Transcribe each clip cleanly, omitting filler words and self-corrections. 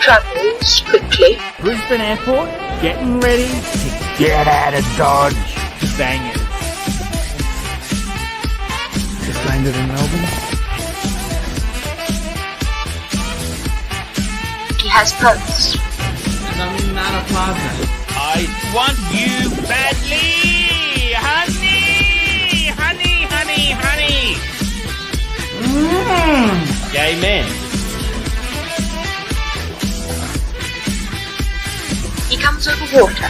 He travels quickly. Brisbane Airport, getting ready to get out of Dodge. Bang it. Just landed in Melbourne. He has purpose. And I'm in Nana Plaza. I want you badly! Honey! Honey, honey, honey! Gay men. He comes over water.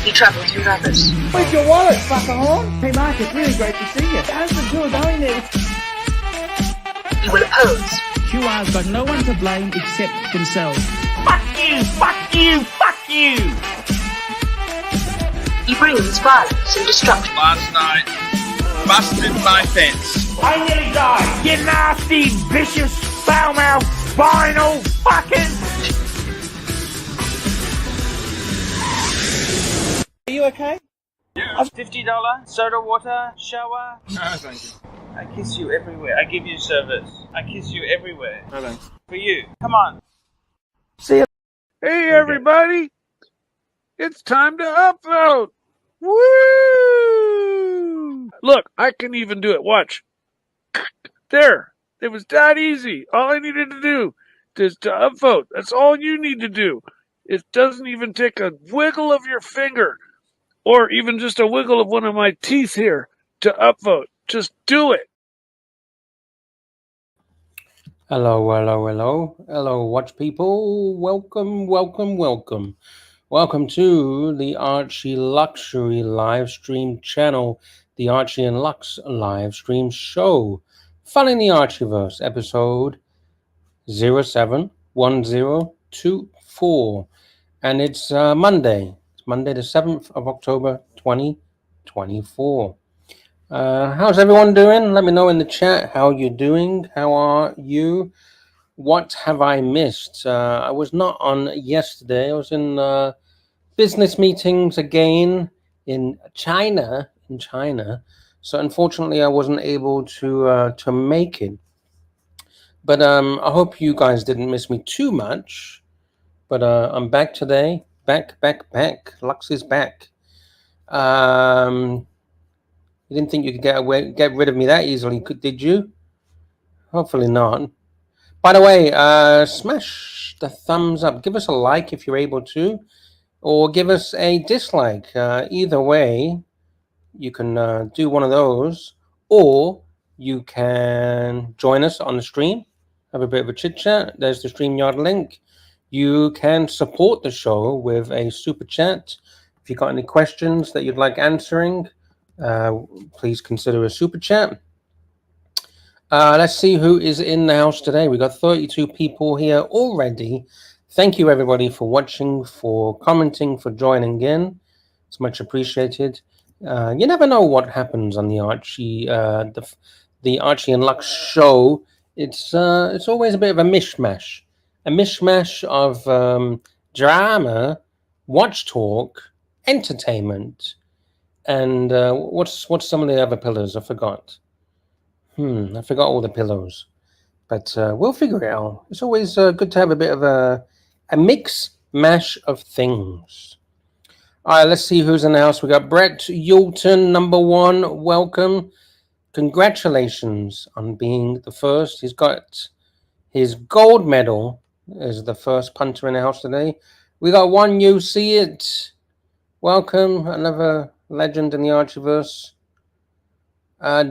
He travels with others. Where's your wallet, fucker horn? Hey Mark, it's really great to see you. How's the tour going there? He will oppose. QR's got no one to blame except themselves. Fuck you! Fuck you! Fuck you! He brings violence and destruction. Last night, busted my fence. I nearly died! You nasty, vicious, foul-mouthed, spinal fucking... Are you okay? Yeah. $50 soda water shower. No, thank you. I kiss you everywhere. I give you service. I kiss you everywhere. No, thanks. For you. Come on. See you. Hey everybody, it's time to upload. Woo! Look, I can even do it. Watch. There. It was that easy. All I needed to do is to upvote. That's all you need to do. It doesn't even take a wiggle of your finger or even just a wiggle of one of my teeth here to upvote. Just do it. Hello, hello, hello. Hello, watch people. Welcome, welcome, welcome. Welcome to the Archie Luxury live stream channel, the Archie and Lux live stream show. Fun in the Archieverse, episode 071024. And it's Monday. It's Monday the 7th of October, 2024. How's everyone doing? Let me know in the chat how you're doing. How are you? What have I missed? I was not on yesterday. I was in business meetings again in China. So unfortunately, I wasn't able to make it. But I hope you guys didn't miss me too much. But I'm back today. Back. Lux is back. You didn't think you could get rid of me that easily, did you? Hopefully not. By the way, smash the thumbs up. Give us a like if you're able to, or give us a dislike. Either way, you can do one of those, or you can join us on the stream, have a bit of a chit chat. There's the StreamYard link. You can support the show with a super chat. If you've got any questions that you'd like answering, please consider a super chat. Let's see who is in the house today. We got 32 people here already. Thank you everybody for watching, for commenting, for joining in. It's much appreciated. You never know what happens on the Archie, the Archie and Lux show. It's always a bit of a mishmash of drama, watch talk, entertainment. And what's some of the other pillars? I forgot. I forgot all the pillows. But we'll figure it out. It's always good to have a bit of a mix mash of things. All right, let's see who's in the house. We got Brett Yulton, number 1. Welcome. Congratulations on being the first. He's got his gold medal as the first punter in the house today. We got one You See It. Welcome. Another legend in the Archieverse.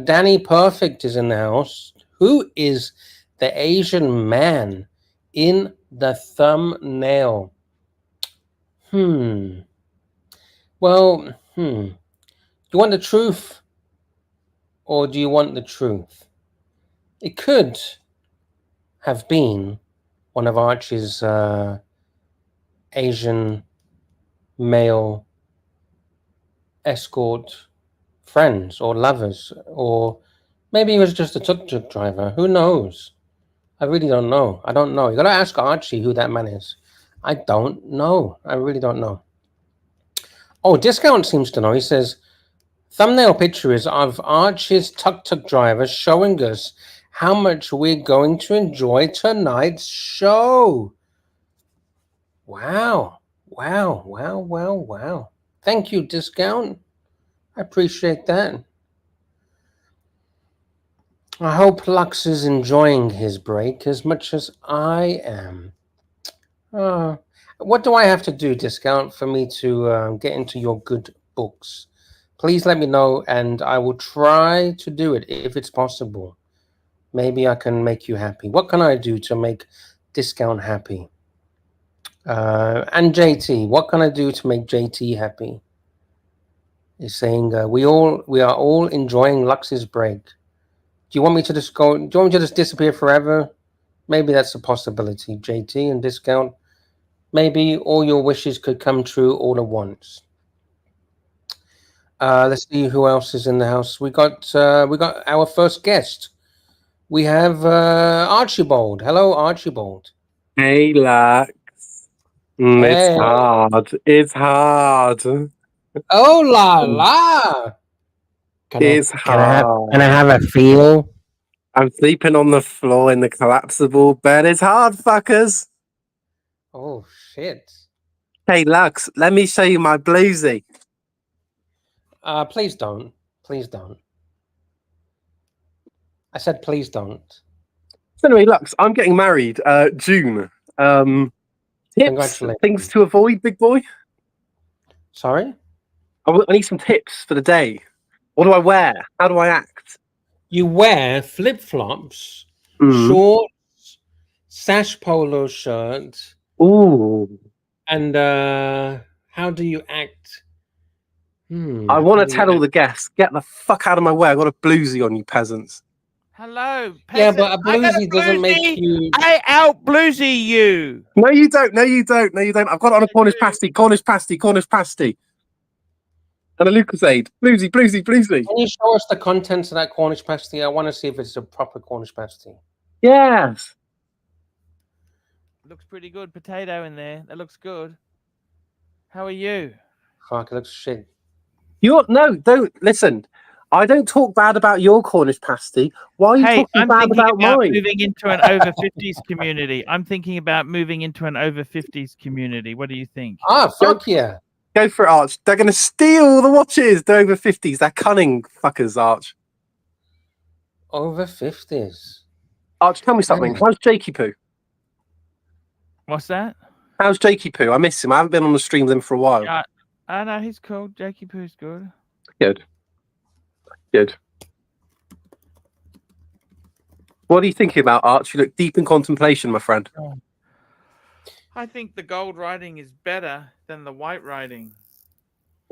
Danny Perfect is in the house. Who is the Asian man in the thumbnail? Well, do you want the truth or do you want the truth? It could have been one of Archie's Asian male escort friends or lovers, or maybe he was just a tuk-tuk driver. Who knows? I really don't know. I don't know. You gotta ask Archie who that man is. I don't know. I really don't know. Oh, Discount seems to know. He says, thumbnail picture is of Archie's tuk-tuk driver showing us how much we're going to enjoy tonight's show. Wow. Wow, wow, wow, wow. Thank you, Discount. I appreciate that. I hope Lux is enjoying his break as much as I am. What do I have to do, Discount, for me to get into your good books? Please let me know, and I will try to do it if it's possible. Maybe I can make you happy. What can I do to make Discount happy? And JT, what can I do to make JT happy? He's saying we are all enjoying Lux's break. Do you want me to just go? Do you want me to just disappear forever? Maybe that's a possibility, JT and Discount. Maybe all your wishes could come true all at once. Let's see who else is in the house. We got our first guest. We have Archibald. Hello, Archibald. Hey, Lux. It's Hey. hard. It's hard. Oh la la! It's hard. Can I have a feel? I'm sleeping on the floor in the collapsible bed. It's hard, fuckers. Oh shit! Hey, Lux, let me show you my bluesy. Please don't. Please don't. I said please don't. So anyway, Lux, I'm getting married June. Tips, Congratulations. things to avoid, big boy. Sorry? I need some tips for the day. What do I wear? How do I act? You wear flip-flops, Mm. shorts, sash polo shirt, Ooh. and how do you act? I want to tell all the guests, get the fuck out of my way. I got a bluesy on you peasants. Hello, Yeah, peasant. but a I got bluesy doesn't make you. I out bluesy you. No, you don't. No, you don't. No, you don't. I've got it on a Cornish pasty, Cornish pasty, Cornish pasty. And a Lucasade. Bluesy, bluesy, bluesy. Can you show us the contents of that Cornish pasty? I want to see if it's a proper Cornish pasty. Yes. Looks pretty good. Potato in there. That looks good. How are you? Fuck, it looks shit. Don't listen. I don't talk bad about your Cornish pasty. Why are you talking I'm bad thinking about mine? moving into an over 50s community. I'm thinking about moving into an over 50s community. What do you think? Fuck yeah. Go for it, Arch. They're going to steal the watches. They're over 50s. They're cunning fuckers, Arch. Over 50s. Arch, tell me something. How's Jakey Poo? What's that? How's Jakey Poo? I miss him. I haven't been on the stream with him for a while. Yeah, I know he's cool. Jakey Poo's good. Good. Good. What are you thinking about, Arch? You look deep in contemplation, my friend. I think the gold writing is better than the white writing.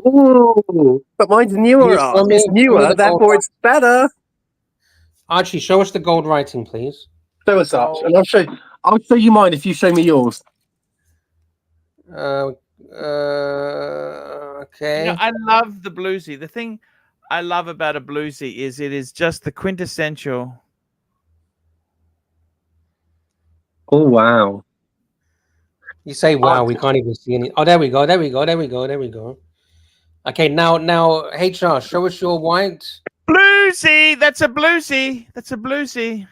Ooh, but mine's newer, Can you Arch. show me- It's show me newer, the therefore gold it's better. Archie, show us the gold writing, please. Show us, Arch, and I'll show you mine if you show me yours. Okay. You know, I love the bluesy. The thing I love about a bluesy is it is just the quintessential. Oh, wow. You say, wow, we can't even see any. Oh, there we go. There we go. There we go. There we go. Okay, now, HR, show us your white. Bluesy! That's a bluesy. That's a bluesy.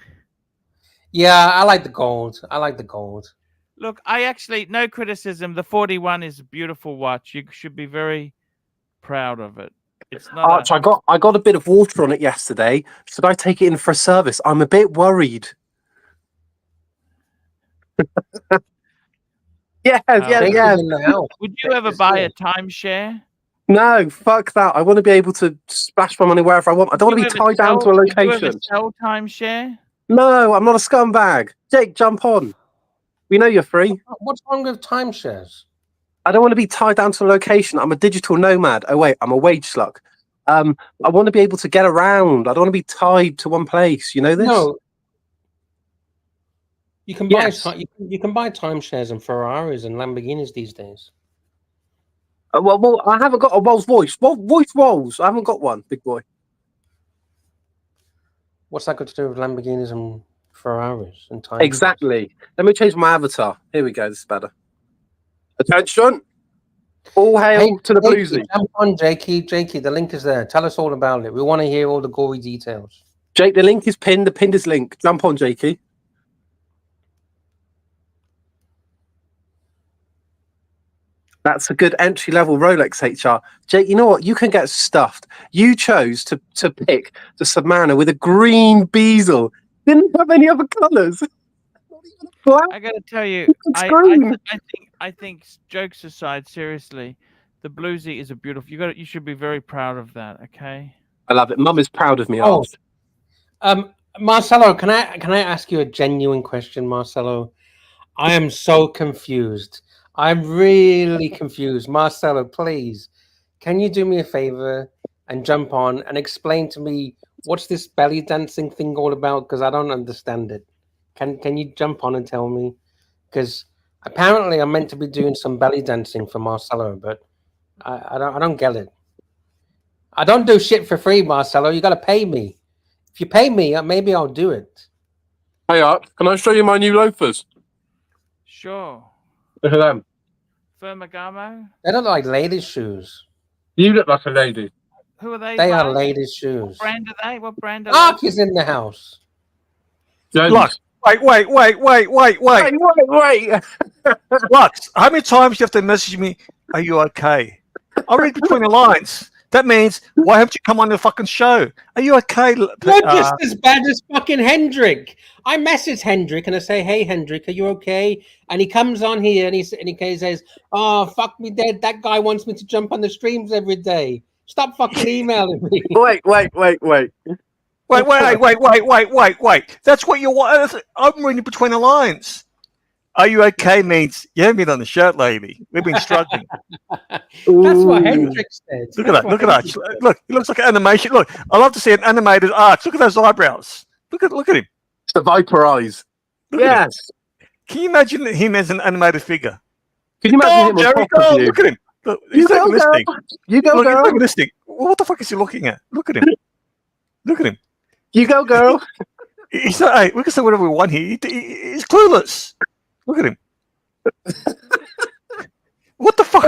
Yeah, I like the gold. I like the gold. Look, I actually, no criticism. The 41 is a beautiful watch. You should be very proud of it. It's not. Arch, I got a bit of water on it yesterday. Should I take it in for a service? I'm a bit worried. Yes. Would you ever buy a timeshare? No, fuck that. I want to be able to splash my money wherever I want. I don't want to be tied down to a Would you location. ever sell timeshare? No, I'm not a scumbag. Jake, jump on. We know you're free. What's wrong with timeshares? I don't want to be tied down to a location. I'm a digital nomad. Oh, wait, I'm a wage slug. I want to be able to get around. I don't want to be tied to one place. You know this? No. You can buy you can buy timeshares and Ferraris and Lamborghinis these days. Well, I haven't got a Rolls Royce. Rolls. I haven't got one, big boy. What's that got to do with Lamborghinis and Ferraris and timeshares? Exactly. Let me change my avatar. Here we go. This is better. Attention. All hail to the bluesy. Jump on, Jakey. Jakey, the link is there. Tell us all about it. We want to hear all the gory details. Jake, the link is pinned. The pinned is link. Jump on, Jakey. That's a good entry-level Rolex HR. Jake, you know what? You can get stuffed. You chose to pick the Submariner with a green bezel. Didn't have any other colours. I got to tell you, It's green. I think jokes aside, seriously, the bluesy is a beautiful. You should be very proud of that. Okay. I love it. Mum is proud of me. Oh, Marcelo, can I ask you a genuine question, Marcelo? I am so confused. I'm really confused. Marcelo, please, can you do me a favor and jump on and explain to me what's this belly dancing thing all about? Because I don't understand it. Can you jump on and tell me? Because apparently I'm meant to be doing some belly dancing for Marcelo, but I don't get it. I don't do shit for free, Marcelo. You got to pay me. If you pay me, maybe I'll do it. Hey, Art, can I show you my new loafers? Sure. Look at them. Ferragamo. They don't like ladies' shoes. You look like a lady. Who are they? They by? are ladies' shoes. What brand are they? What brand are they? Archie's in the house. Lux, wait. Lux, how many times do you have to message me, are you okay? I read between the lines. That means, why haven't you come on the fucking show? Are you okay? You're just as bad as fucking Hendrik. I message Hendrik and I say, hey, Hendrik, are you okay? And he comes on here and he says, oh, fuck me dead. That guy wants me to jump on the streams every day. Stop fucking emailing me. Wait. Wait. That's what you want. I'm reading between the lines. Are you okay means you haven't been on the shirt lately. We've been struggling. That's what Hendrik said. Look at that. Look at Arch. Look, he looks like an animation. Look, I love to see an animated Arch. Look at those eyebrows. Look at him. It's the Viper eyes. Look at him. Can you imagine him as an animated figure? Can you imagine him Jerry, on top of you? look at him. Look, You go, girl. You go, girl. Look at this thing. What the fuck is he looking at? Look at him. Look at him. You go, girl. He's like, hey, we can say whatever we want here. He's clueless. Look at him. What the fuck?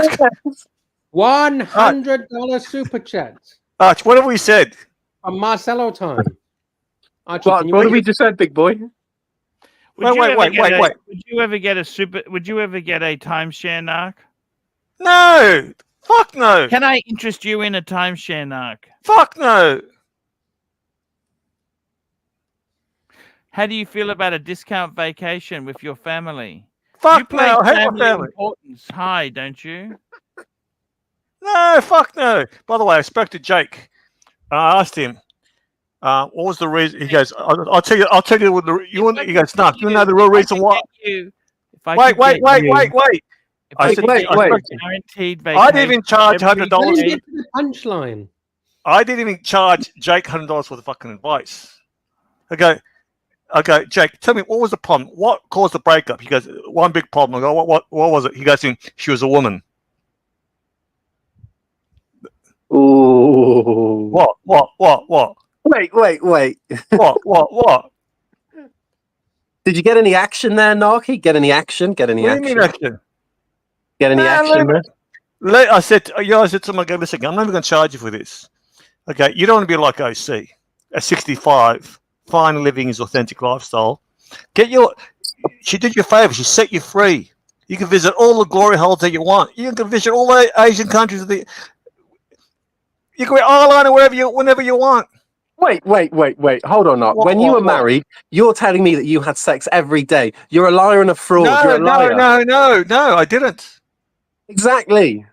$100 super chat Arch, what have we said? from Marcelo time. Archie, What have we just said, big boy? Wait. Would you ever get a timeshare, Narc? No. Fuck no. Can I interest you in a timeshare, Narc? Fuck no. How do you feel about a discount vacation with your family? Fuck You play no. I hate my family. importance high, don't you? No, fuck no. By the way, I spoke to Jake. I asked him, what was the reason? He goes, I'll tell you what he goes, no, you know the real reason why. Wait. I said, guaranteed vacation. I didn't even charge $100. Punchline. I didn't even charge Jake $100 for the fucking advice. I go, Jake, tell me, what was the problem? What caused the breakup? He goes, one big problem. I go, what was it? He goes, she was a woman. Ooh. What? Wait. What? Did you get any action there, Narky? Get any action? What do you mean action? Get any action there? I said to him, I go, listen, I'm not even going to charge you for this. Okay, you don't want to be like OC. At 65, finally living his authentic lifestyle. She did you a favor. She set you free. You can visit all the glory holes that you want. You can visit all the Asian countries. You can wear eyeliner whenever you want. Wait. Hold on, Nark. When you were married, you're telling me that you had sex every day. You're a liar and a fraud. You're a liar. No, I didn't. Exactly.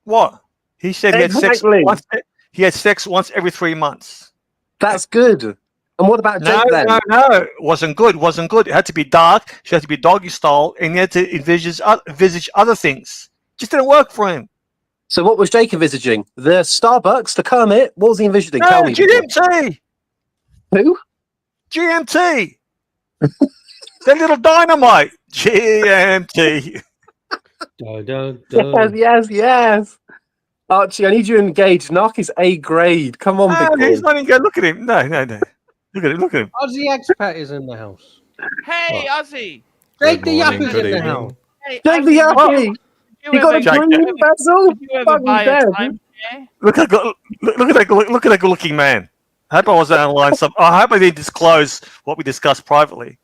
What? He said he had sex once every 3 months. That's good. And what about Jake then? No. Wasn't good. It had to be dark. She had to be doggy style, and he had to envisage other things. Just didn't work for him. So what was Jake envisaging? The Starbucks, the Kermit? What was he envisaging? No, Tell me. GMT. Who? GMT. That little dynamite. GMT. Yes. Archie, I need you engaged. Nark is A grade. Come on, big boy. He's not even good. Look at him. No. Look at him. Aussie expat is in the house. Hey, Ozzy. Jake the Yuppie's in the house. Hey, Jake the Yuppie. You got a green bezel? Did you ever buy a timeshare? Look at that good-looking man. I hope I wasn't out of line. I hope I didn't disclose what we discussed privately.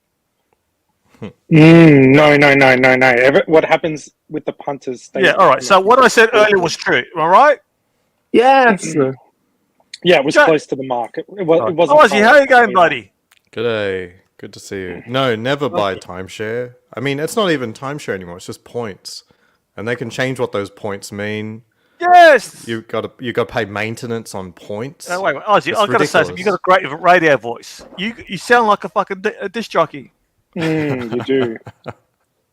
No. What happens with the punters stays. Yeah, all right. So what I said earlier was true. Am I right? Yes. Yeah, it was Jack. close to the mark. It wasn't. Ozzy, how you going, buddy? G'day. Good to see you. No, never buy timeshare. I mean, it's not even timeshare anymore. It's just points, and they can change what those points mean. Yes. You got to pay maintenance on points. Wait, Ozzy, It's I've got to say something. You got a great radio voice. You sound like a fucking disc jockey. You do.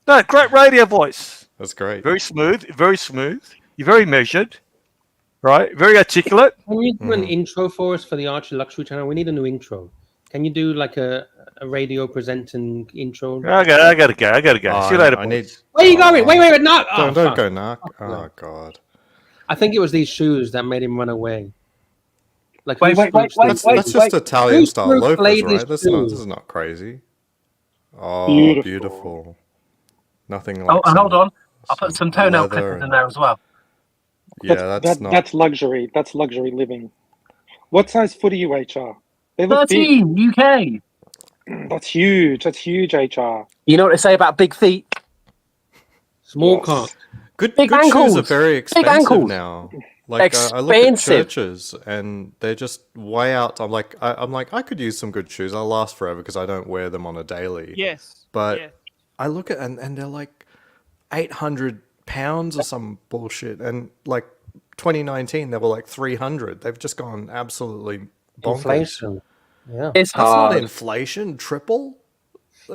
No, great radio voice. That's great. Very smooth. Very smooth. You're very measured. Right. Very articulate. Can you do an intro for us for the Archie Luxury channel? We need a new intro. Can you do like a radio presenting intro? I gotta go. See you later. Where are you going? Wait, no! Don't go, knock. Oh God. I think it was these shoes that made him run away. Like Wait. That's just Italian Who style loafers, played right? this This shoe? is not crazy. Oh, beautiful. Nothing like. Oh, hold on. I'll put some some toenail leather clippers in there as well. Yeah, That's luxury. That's luxury living. What size foot are you, HR? They look 13 UK. big. That's huge. That's huge, HR. You know what they say about big feet? Small cock. Good Big shoes ankles. are very Big expensive ankles. now. Like I look at Expensive. churches and they're just way out. I'm like I could use some good shoes. I'll last forever because I don't wear them on a daily. Yes. But yes. I look at and they're like £800 or some bullshit. And like 2019 they were like 300. They've just gone absolutely bonkers. Inflation. Yeah. It's That's hard. not inflation. Triple.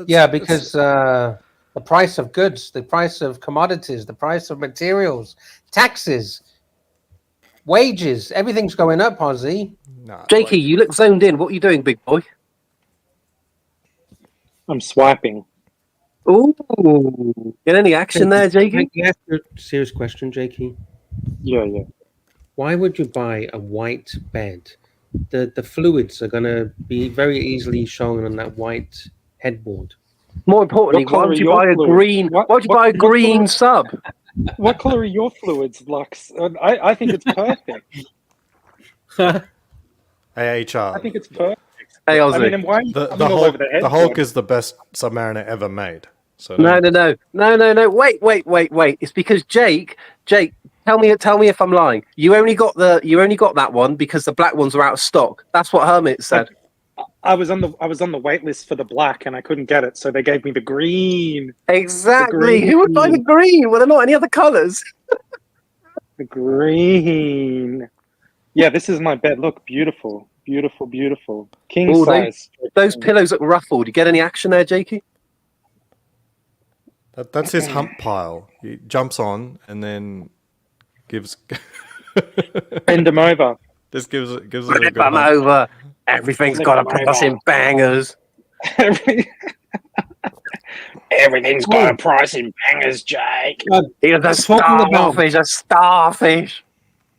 Yeah, because the price of goods, the price of commodities, the price of materials, taxes, wages, everything's going up, Ozzy. Nah, Jakey, you look zoned in. What are you doing, big boy? I'm swiping. Ooh. Get any action there, Jakey? Can I ask you a serious question, Jakey? Yeah. Why would you buy a white bed? The fluids are going to be very easily shown on that white headboard. More importantly, What why colour would are you your buy a fluids? green? Why would you buy a what green colour- sub? What color are your fluids, Lux? I think it's perfect. AHR. I think it's perfect. Hey, Ozzy. I mean, and why are you The coming all over Hulk, the Hulk is the best Submariner ever made. So No. Wait. It's because Jake, tell me if I'm lying. You only got that one because the black ones were out of stock. That's what Hermit said. I was on the wait list for the black and I couldn't get it, so they gave me the green. Exactly. Who would buy the green? Well, there are not any other colours. The green. Yeah, this is my bed. Look, beautiful. King Ooh, size. Those pillows look ruffled. You get any action there, Jakey? that's his hump pile. He jumps on and then gives Bend them over. just gives it a good Flip them hump. over. Everything's got a price in bangers. Everything's got a price in bangers, Jake. He's a starfish, a starfish.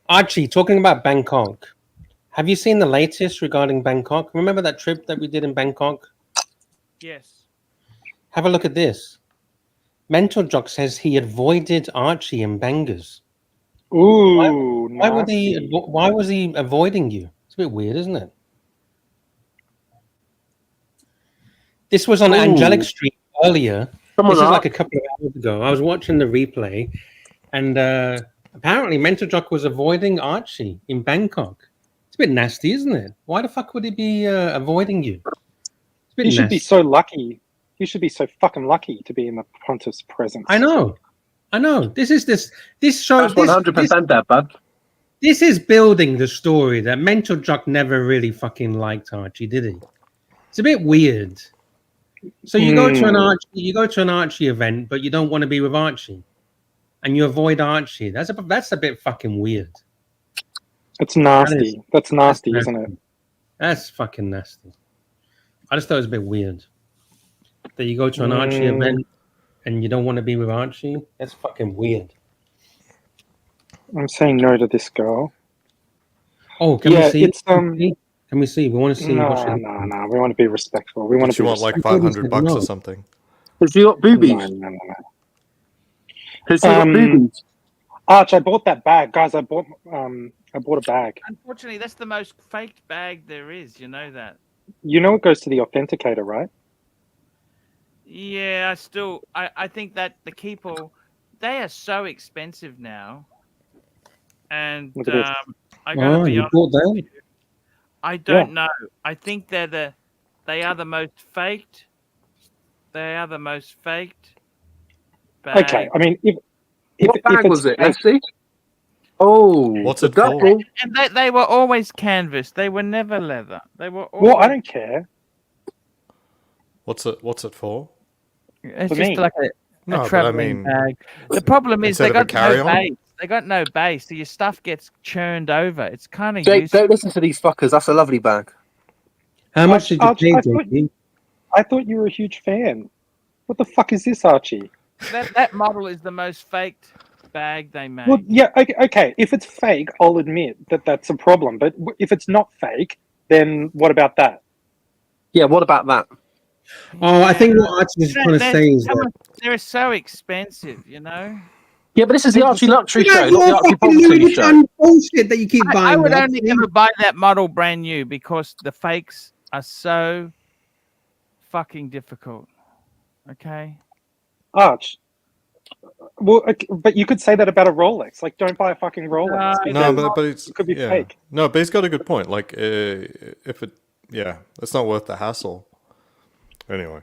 Archie, talking about Bangkok, have you seen the latest regarding Bangkok? Remember that trip that we did in Bangkok? Yes. Have a look at this. Mental Jock says he avoided Archie and Bangers. Ooh, Why was he avoiding you? It's a bit weird, isn't it? This was on Angelic Street earlier. This is like a couple of hours ago. I was watching the replay, and apparently Mental Jock was avoiding Archie in Bangkok. It's a bit nasty, isn't it? Why the fuck would he be avoiding you? It's a bit You should nasty. be so lucky. You should be so fucking lucky to be in the Pontiff's presence. I know. This shows 100% there, bud. This is building the story that Mental Jock never really fucking liked Archie, did he? It's a bit weird. So you go to an Archie event, but you don't want to be with Archie, and you avoid Archie. That's a bit fucking weird. It's nasty. That's nasty, isn't it? That's fucking nasty. I just thought it was a bit weird that you go to an Archie event and you don't want to be with Archie. That's fucking weird. I'm saying no to this girl. Oh, can we see? It's Can we see? We want to see. No. We want to be respectful. We want to You be want like respectful. $500 or something? Has he got boobies? No. Has he got boobies? Arch, I bought that bag, guys. I bought I bought a bag. Unfortunately, that's the most faked bag there is. You know that. You know it goes to the authenticator, right? Yeah, I think that the Keeple, they are so expensive now. And Look at this. I gotta Oh, be you honest bought with that? you, I don't know. I think they are the most faked. They are the most faked bag. Okay, I mean, if What bag it's was it? fake, Let's see. Oh, What's the it for? duffel. And they were always canvas. They were never leather. They were always. well, I don't care. What's it for? It's For just me. like a No, but I traveling mean, bag. The problem is instead they of a got no carry-on? base. They got no base, so your stuff gets churned over. It's kind of Jake, useless. don't listen to these fuckers. That's a lovely bag. How much did you Archie, pay, I thought- JP? I thought you were a huge fan. What the fuck is this, Archie? That model is the most faked bag they make. Well, yeah, okay. If it's fake, I'll admit that that's a problem. But if it's not fake, then what about that? Yeah, what about that? Oh, I think what Archie is trying to say is that They're so expensive, you know. Yeah, but this is the Archie Luxury you show, got not the your Archie fucking Poverty Louis show. Vuitton bullshit that you keep I buying. would Archie. only ever buy that model brand new because the fakes are so fucking difficult. Okay. Arch. Well, but you could say that about a Rolex. Like, don't buy a fucking Rolex. No, because but it's it could be yeah. fake. No, but he's got a good point. Like, if it, yeah, it's not worth the hassle. Anyway,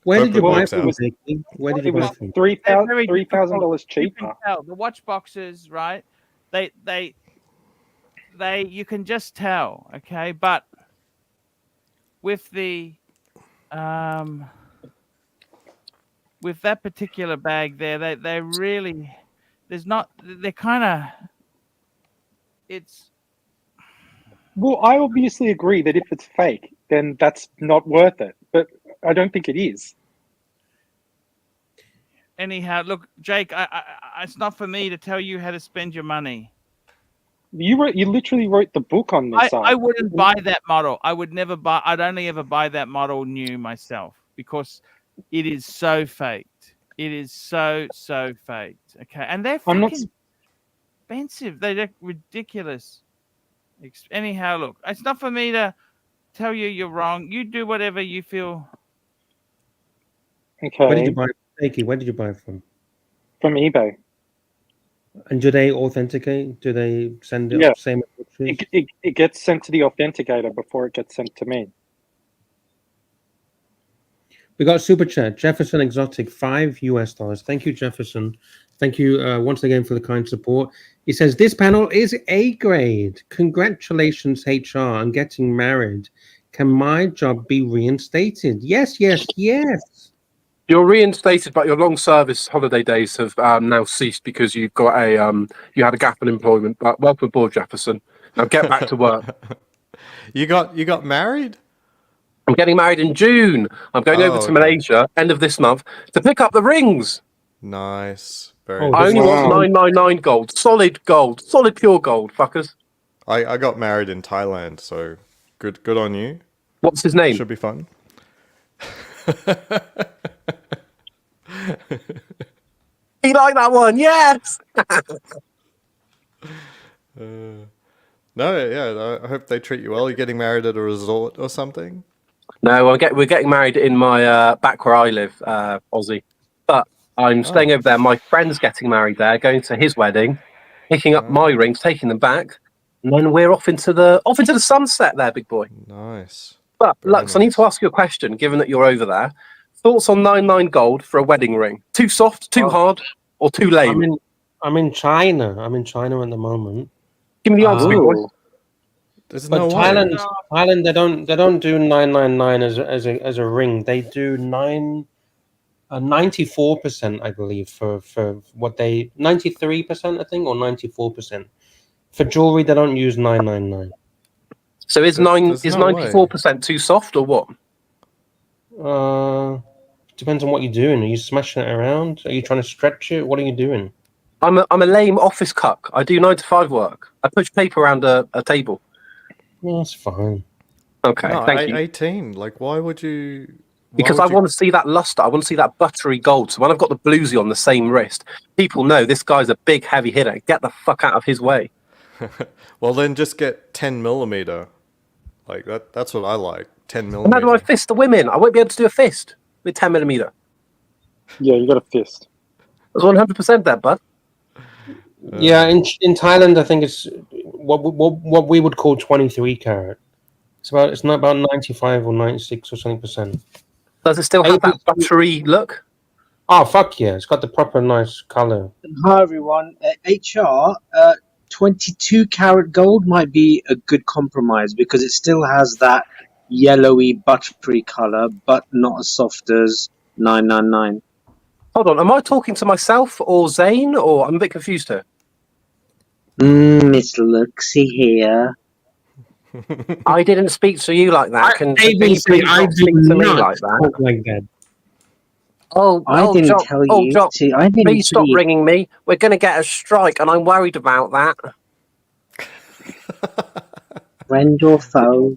Where did you Hopefully it buy it works from, out. JP? Where did It you buy was it from? $3,000 You can cheaper. tell the watch boxes, right? They you can just tell, okay? But with the with that particular bag there, they really they're kind of it's Well, I obviously agree that if it's fake, then that's not worth it. But I don't think it is. anyhow. Look, Jake, it's not for me to tell you how to spend your money. You literally wrote the book on this. I wouldn't buy that model. I would never buy. I'd only ever buy that model new myself because it is so faked. It is so faked. Okay, and they're I'm fucking not- expensive. They're ridiculous. Anyhow, look, it's not for me to tell you you're wrong. You do whatever you feel. Okay. Where did you buy it? Jakey, where did you buy it from? From eBay. And do they authenticate? Do they send it Yeah. same? It gets sent to the authenticator before it gets sent to me. We got a super chat. Jefferson Exotic, $5. Thank you, Jefferson. Thank you once again for the kind support. He says, this panel is A grade. Congratulations, HR, on getting married. Can my job be reinstated? Yes. You're reinstated, but your long service holiday days have now ceased because you've got you had a gap in employment. But welcome aboard, Jefferson. Now get back to work. you got married? I'm getting married in June. I'm going over to okay. Malaysia end of this month to pick up the rings. Nice, very. Oh, I only wow. want 999 gold, solid pure gold, fuckers. I got married in Thailand, so good on you. What's his name? Should be fun. You like that one? Yes. No, yeah. I hope they treat you well. You're getting married at a resort or something. No, we're getting married in my back where I live, Aussie. But I'm staying over there. My friend's getting married there, going to his wedding, picking up my rings, taking them back, and then we're off into the sunset there, big boy. Nice. But Very Lux, I need nice. to ask you a question. Given that you're over there, thoughts on 99 gold for a wedding ring? Too soft, too hard, or too lame? I'm in China. I'm in China at the moment. Give me the answer, big boy. There's But no way. Thailand, they don't do 999 as a ring. They do 94%, I believe, for what they 93%, I think, or 94%. For jewelry, they don't use 999. So is There's no way. 94% too soft or what? Depends on what you're doing. Are you smashing it around? Are you trying to stretch it? What are you doing? I'm a lame office cuck. I do 9 to 5 work. I push paper around a table. Yeah, that's fine. Okay, No, thank you. 18. Like, why would you? Because I want to see that luster. I want to see that buttery gold. So when I've got the bluesy on the same wrist, people know this guy's a big, heavy hitter. Get the fuck out of his way. Well, then just get 10mm. Like that's what I like. 10mm. And how do I fist the women? I won't be able to do a fist with 10mm. Yeah, you got a fist. That's 100% that, bud. Yeah, in Thailand, I think it's what we would call 23 carat. It's not about 95 or 96 or something percent. Does it still have that buttery look? Oh fuck yeah! It's got the proper nice color. Hi everyone. HR 22 karat gold might be a good compromise because it still has that yellowy buttery color, but not as soft as 999. Hold on, am I talking to myself or Zane, or I'm a bit confused here? It's Luxy here. I didn't speak to you like that. Can you please I not speak to me like that? Like that. I didn't Jock, tell you. Jock, I didn't please stop see- ringing me. We're going to get a strike, and I'm worried about that. Friend or foe.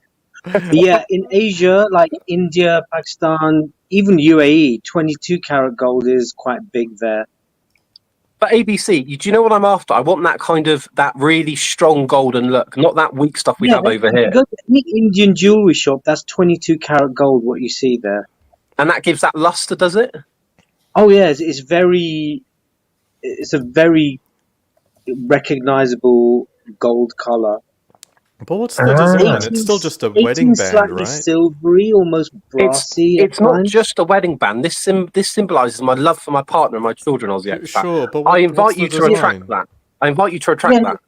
Yeah, in Asia, like India, Pakistan, even UAE, 22 karat gold is quite big there. But ABC, do you know what I'm after? I want that kind of, that really strong golden look, not that weak stuff we have over here. Go to any Indian jewelry shop, that's 22 karat gold, what you see there. And that gives that luster, does it? Oh, yeah, it's a very recognizable gold color. But what's the design? It's still just a wedding band, slightly right? silvery, almost brassy. It's not just a wedding band. This symbolises my love for my partner and my children, Ozzy. Sure, but I invite you what's the to retract design? that. I invite you to retract that.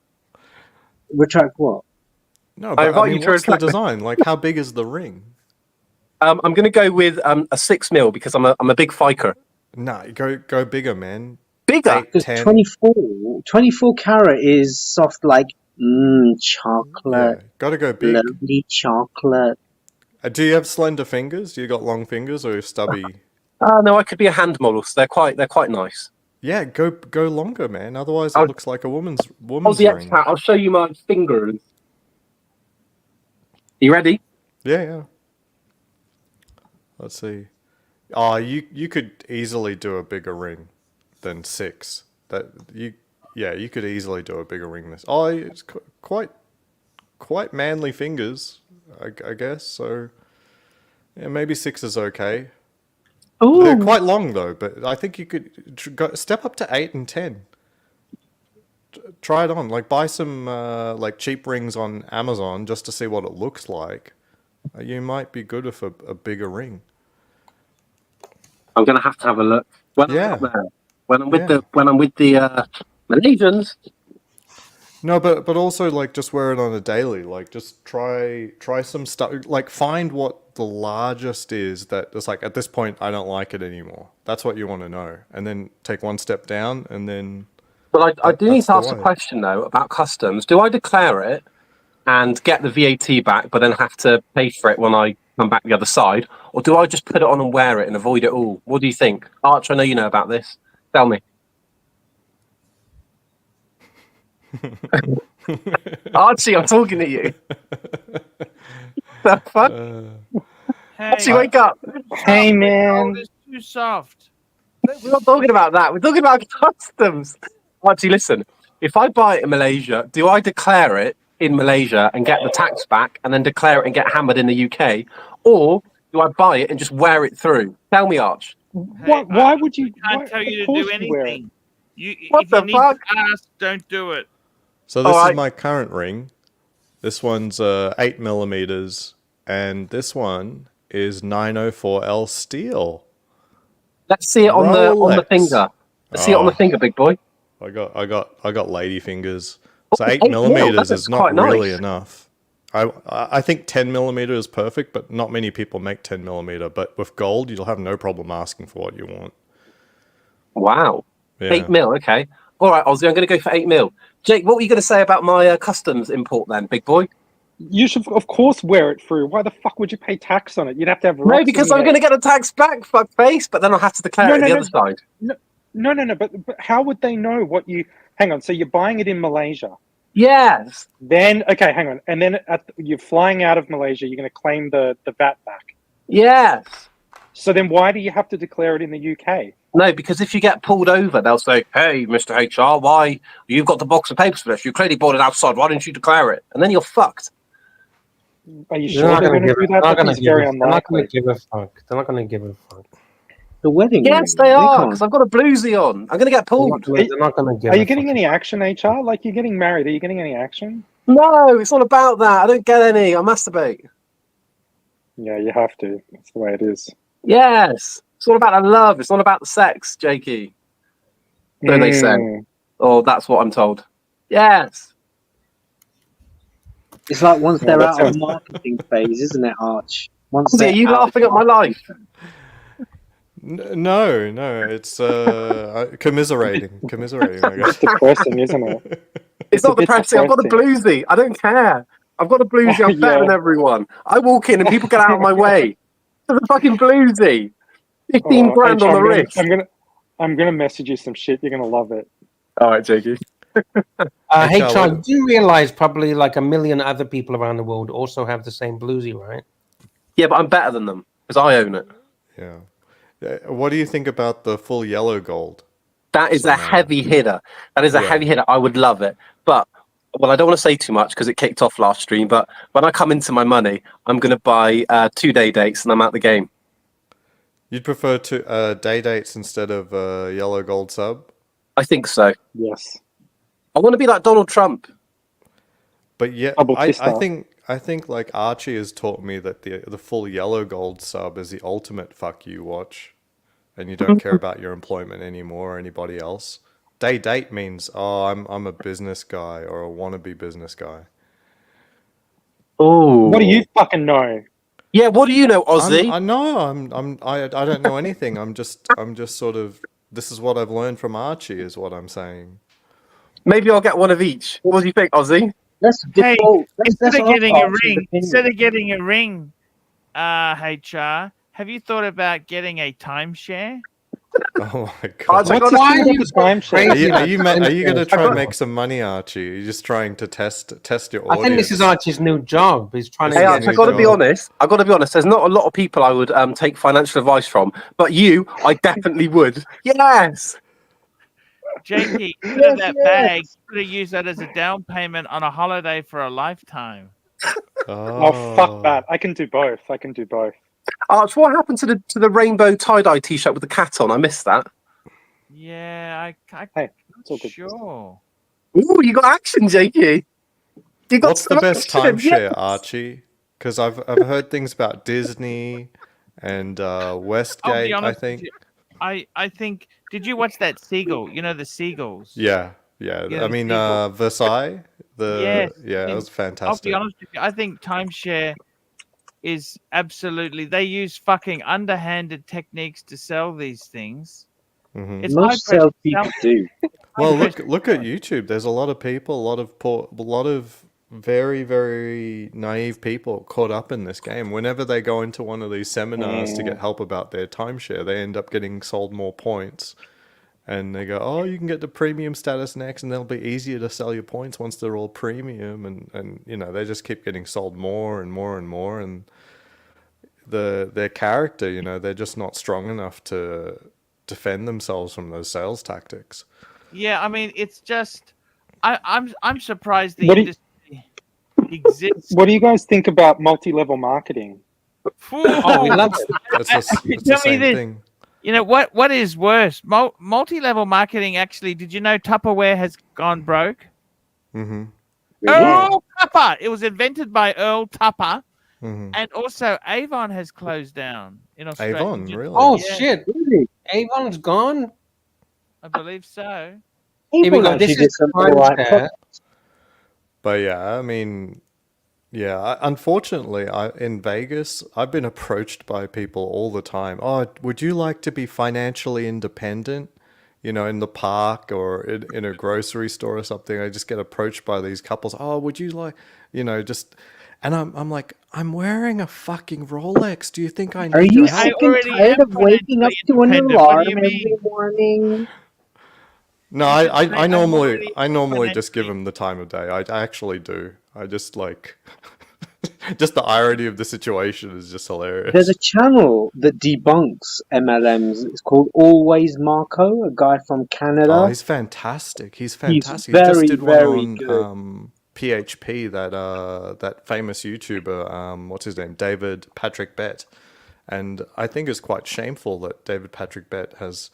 Retract what? No, I but invite I mean, you to what's the retract that. design? Like, how big is the ring? I'm going to go with a 6mm because I'm a big fiker. Nah, go bigger, man. Bigger? 8, Because 10. 24 karat is soft like chocolate. Yeah, gotta go big. Lovely chocolate. Do you have slender fingers? You got long fingers or stubby? No, I could be a hand model. So they're quite nice. Yeah, go longer, man. Otherwise, it looks like a woman's Ozzy ring. expat, I'll show you my fingers. You ready? Yeah. Let's see. Oh, you could easily do a bigger ring than 6. You could easily do a bigger ring. It's quite manly fingers, I guess. So yeah, maybe 6 is okay. Ooh. They're quite long though, but I think you could step up to 8 and 10. Try it on. Like buy some like cheap rings on Amazon just to see what it looks like. You might be good with a bigger ring. I'm gonna have to have a look. When I'm with the Malaysians. No, but also like just wear it on a daily. Like just try some stuff. Like find what the largest is that it's like at this point I don't like it anymore. That's what you want to know, and then take one step down, and then. But I do need to ask a question though about customs. Do I declare it and get the VAT back, but then have to pay for it when I come back the other side, or do I just put it on and wear it and avoid it all? What do you think, Arch? I know you know about this. Tell me. Archie, I'm talking to you. The fuck? Hey, Archie, wake up. Hey, man. It's too soft. We're not talking about that. We're talking about customs. Archie, listen. If I buy it in Malaysia, do I declare it in Malaysia and get the tax back and then declare it and get hammered in the UK? Or do I buy it and just wear it through? Tell me, Arch. Why would you? I can't tell you to do anything. What the fuck? Need to ask, don't do it. So this is my current ring. This one's 8mm, and this one is 904L steel. Let's see it on the finger. Let's see it on the finger, big boy. I got lady fingers. So Oh, 8mm is not quite really nice. enough. I think 10mm is perfect, but not many people make 10mm. But with gold, you'll have no problem asking for what you want. Wow. Yeah. 8mm, okay. All right, Ozzy, I'm going to go for 8mm. Jake, what were you going to say about my customs import then, big boy? You should, of course, wear it through. Why the fuck would you pay tax on it? You'd have to have. No, because I'm going to get a tax back, fuck face, but then I'll have to declare it the other side. No. But how would they know what you? Hang on. So you're buying it in Malaysia. Yes. Then okay, hang on. And then you're flying out of Malaysia. You're going to claim the VAT back. Yes. So then why do you have to declare it in the UK? No, because if you get pulled over, they'll say, "Hey, Mr. HR, why you've got the box of papers for this? You clearly bought it outside. Why didn't you declare it?" And then you're fucked. Are you They're sure not they're going going to to give. do They're that? not That going to is give. very They're not going unlikely. to give a fuck. They're not going to give a fuck. The wedding Yes, ring. they are, can't. because I've got a bluesy on. I'm going to get pulled. They're not going to give. Are a you getting fuck. any action, HR? Like, you're getting married. Are you getting any action? No, it's not about that. I don't get any. I masturbate. Yeah, you have to. That's the way it is. Yes. It's all about the love. It's not about the sex, Jakey. So they say. Mm. Oh, that's what I'm told. Yes. It's like once Yeah, they're that out of sounds- the marketing phase, isn't it, Arch? Once Ozzy, they're are you out of laughing at my life? No, it's commiserating, I guess. It's depressing, isn't it? It's not a bit depressing. I've got a depressing. bluesy. I don't care. I've got a bluesy. Oh, I'm better than yeah. everyone. I walk in and people get out of my way. There's a fucking bluesy. 15 grand on the wrist. I'm gonna message you some shit. You're gonna love it. All right, Jakey. Hey, HR, Charles, what- do you realize probably like a million other people around the world also have the same bluesy, right? Yeah, but I'm better than them because I own it. Yeah. What do you think about the full yellow gold? That is a heavy hitter. That is a Yeah. heavy hitter. I would love it. But, well, I don't want to say too much because it kicked off last stream. But when I come into my money, I'm going to buy 2-day dates and I'm out the game. You'd prefer to day dates instead of yellow gold sub? I think so. Yes. I want to be like Donald Trump. But yeah, Double I fister. think like Archie has taught me that the full yellow gold sub is the ultimate fuck you watch, and you don't care about your employment anymore or anybody else. Day date means I'm a business guy or a wannabe business guy. Oh. What do you fucking know? Yeah, what do you know, Ozzy? I don't know anything. I'm just sort of, this is what I've learned from Archie is what I'm saying. Maybe I'll get one of each. What do you think, Ozzy? Let's Hey, default. instead let's of ask getting a Archie's ring, opinion. instead of getting a ring, HR, have you thought about getting a timeshare? Oh my Archie, I god! got Why a are you timeshare? Are you going to try got- and make some money, Archie? Are you just trying to test your I audience? think this is Archie's new job. He's trying to Hey, This is get. a Arch, I new got to be job. honest. I got to be honest. There's not a lot of people I would take financial advice from, but you, I definitely would. Yes. JP, instead of that bag, you could have used that as a down payment on a holiday for a lifetime. Oh, fuck that. I can do both. Arch, what happened to the rainbow tie-dye t-shirt with the cat on? I missed that. Yeah, Hey, it's all I'm good. sure. Ooh, you got action, Jakey. You got What's the some best action, timeshare, yes. Archie? Because I've heard things about Disney and I'll Westgate. be I honest with think. you. I think. Did you watch that seagull? You know the seagulls. Yeah. Yeah, I the mean, seagull. Versailles. Yes. Yeah, it was I'll fantastic. be honest with you. I think timeshare is absolutely. They use fucking underhanded techniques to sell these things. Mhm. It's Most high pressure salespeople selling. do. Well, look at YouTube. There's a lot of people, a lot of very, very naive people caught up in this game. Whenever they go into one of these seminars to get help about their timeshare, they end up getting sold more points. And they go, oh, you can get the premium status next, and they'll be easier to sell your points once they're all premium. And you know, they just keep getting sold more and more and more. And their character, you know, they're just not strong enough to defend themselves from those sales tactics. Yeah, I mean, it's just. I'm surprised the What do you- industry exists. What do you guys think about multi-level marketing? Oh, we love it. It's the Tell me same this. thing. You know what is worse? Multi-level marketing. Actually, did you know Tupperware has gone broke? Mm-hmm. Earl Tupper. It was invented by Earl Tupper, Mm-hmm. and also Avon has closed down in Australia. Avon, really? Oh Yeah. shit! Avon's gone. I believe so. Here we go. actually This did is some alright timeshare. But yeah, I mean, yeah. Unfortunately, in Vegas, I've been approached by people all the time. Oh, would you like to be financially independent? You know, in the park or in a grocery store or something. I just get approached by these couples. Oh, would you like, you know, just. And I'm like, I'm wearing a fucking Rolex. Do you think I need Are your you help? sick and tired of waking up to an independent. What do alarm you every mean? morning? No, You I should say, "I'm normally already just give financially-" them the time of day. I actually do. I just like Just the irony of the situation is just hilarious. There's a channel that debunks MLMs. It's called Always Marco, a guy from Canada. Oh, he's fantastic. He's fantastic. He's he just very, did very one good. on PHP, that famous YouTuber, what's his name? David Patrick Bett. And I think it's quite shameful that David Patrick Bett has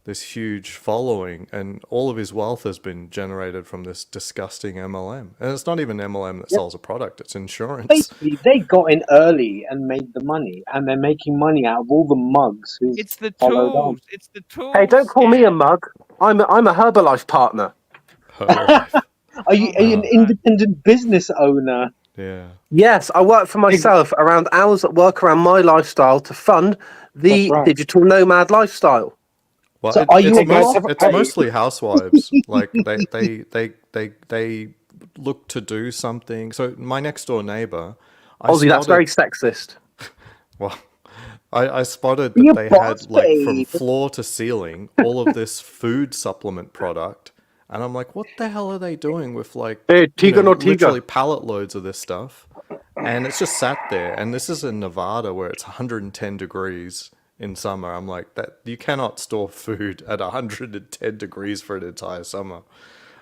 this huge following and all of his wealth has been generated from this disgusting MLM. And it's not even MLM that sells a product, it's insurance. Basically, they got in early and made the money, and they're making money out of all the mugs who It's the followed on. tools. It's the tools. Hey, don't call me a mug. I'm a Herbalife partner. Herbalife. Are you an independent business owner? Yeah. Yes, I work for myself around hours at work around my lifestyle to fund the That's right. digital nomad lifestyle. Well, So are you it's mostly housewives. Like they look to do something. So my next door neighbor, Ozzy, that's very sexist. Well, I spotted that they had like from floor to ceiling all of this food supplement product, and I'm like, what the hell are they doing with like literally pallet loads of this stuff? And it's just sat there. And this is in Nevada where it's 110 degrees in summer. I'm like, that you cannot store food at 110 degrees for an entire summer.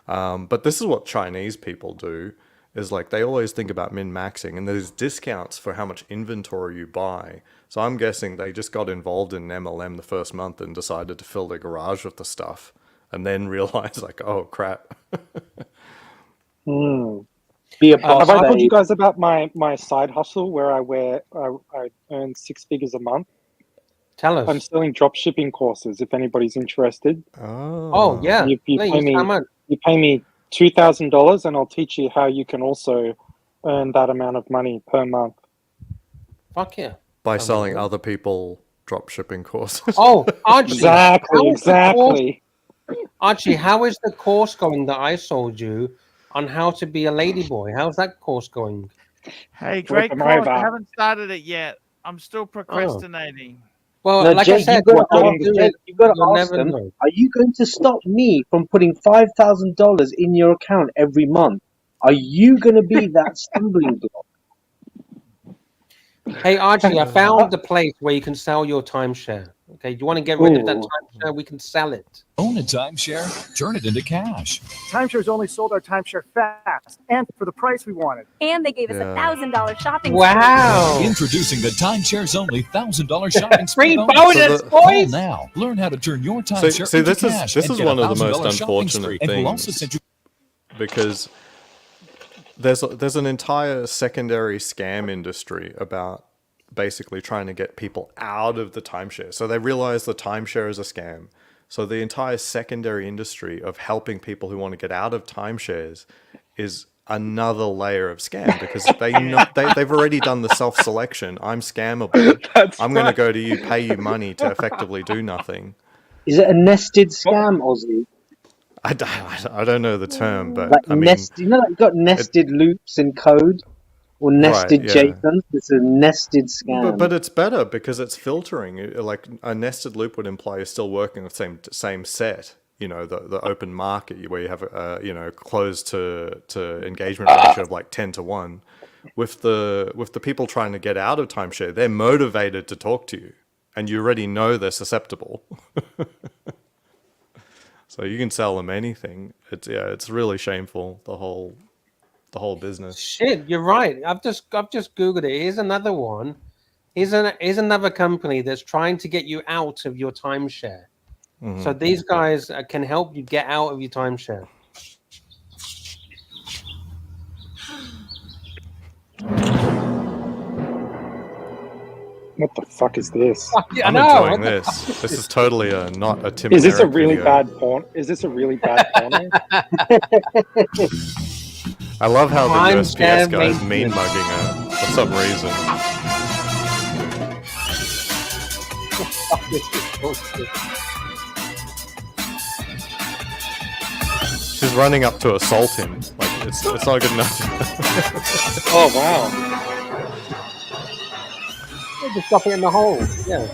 But this is what Chinese people do, is like they always think about min-maxing, and there's discounts for how much inventory you buy. So I'm guessing they just got involved in MLM the first month and decided to fill their garage with the stuff, and then realized like, oh crap. Be a Have I told you guys about my side hustle where I earn 6 figures a month? Tell us. I'm selling drop shipping courses. If anybody's interested. Oh yeah. You Please, pay me. how much? You pay me $2,000, and I'll teach you how you can also earn that amount of money per month. Fuck yeah. By selling other people drop shipping courses. Oh, Archie. Exactly. Archie, how is the course going that I sold you on how to be a ladyboy? How's that course going? Hey, great course. I haven't started it yet. I'm still procrastinating. Well, No, like Jake, I said, you've what got I'll do is to you'll ask never them, know. are you going to stop me from putting $5,000 in your account every month? Are you going to be that stumbling block? Hey, Archie, I found the place where you can sell your timeshare. Okay, you want to get rid of that timeshare? We can sell it. Own a timeshare, turn it into cash. Timeshares only sold our timeshare fast and for the price we wanted. And they gave us $1,000 shopping. Wow! Introducing the Timeshares only $1,000 shopping Free spree bonus, Call boys! now. Learn how to turn your timeshare See, into this is cash. this and is get one of the $1,000 most shopping unfortunate spree. And we'll also things, send you because there's an entire secondary scam industry about basically trying to get people out of the timeshare. So they realize the timeshare is a scam. So the entire secondary industry of helping people who want to get out of timeshares is another layer of scam, because they know they've already done the self-selection. I'm scammable. I'm going to go to you, pay you money to effectively do nothing. Is it a nested scam, Ozzy? I don't know the term, but Like I mean, you know, like you've got nested loops in code, or nested Right, yeah. JSON. It's a nested scam. but it's better because it's filtering. Like a nested loop would imply you're still working with the same set. You know, the open market where you have a closed to engagement ratio of like 10-1. With the people trying to get out of timeshare, they're motivated to talk to you, and you already know they're susceptible. So you can sell them anything. It's really shameful, the whole business. Shit, you're right. I've just googled it. Here's another one. Here's another company that's trying to get you out of your timeshare. Mhm. So these guys can help you get out of your timeshare. What the fuck is this? I'm enjoying this. This is totally not a Tim. Is this a Merrick really video. bad porn? Is this a really bad porno? I love how the I'm USPS guy is damn mean mugging her for some reason. She's running up to assault him. Like it's not good enough. Oh wow! Just drop it in the hole. Yeah.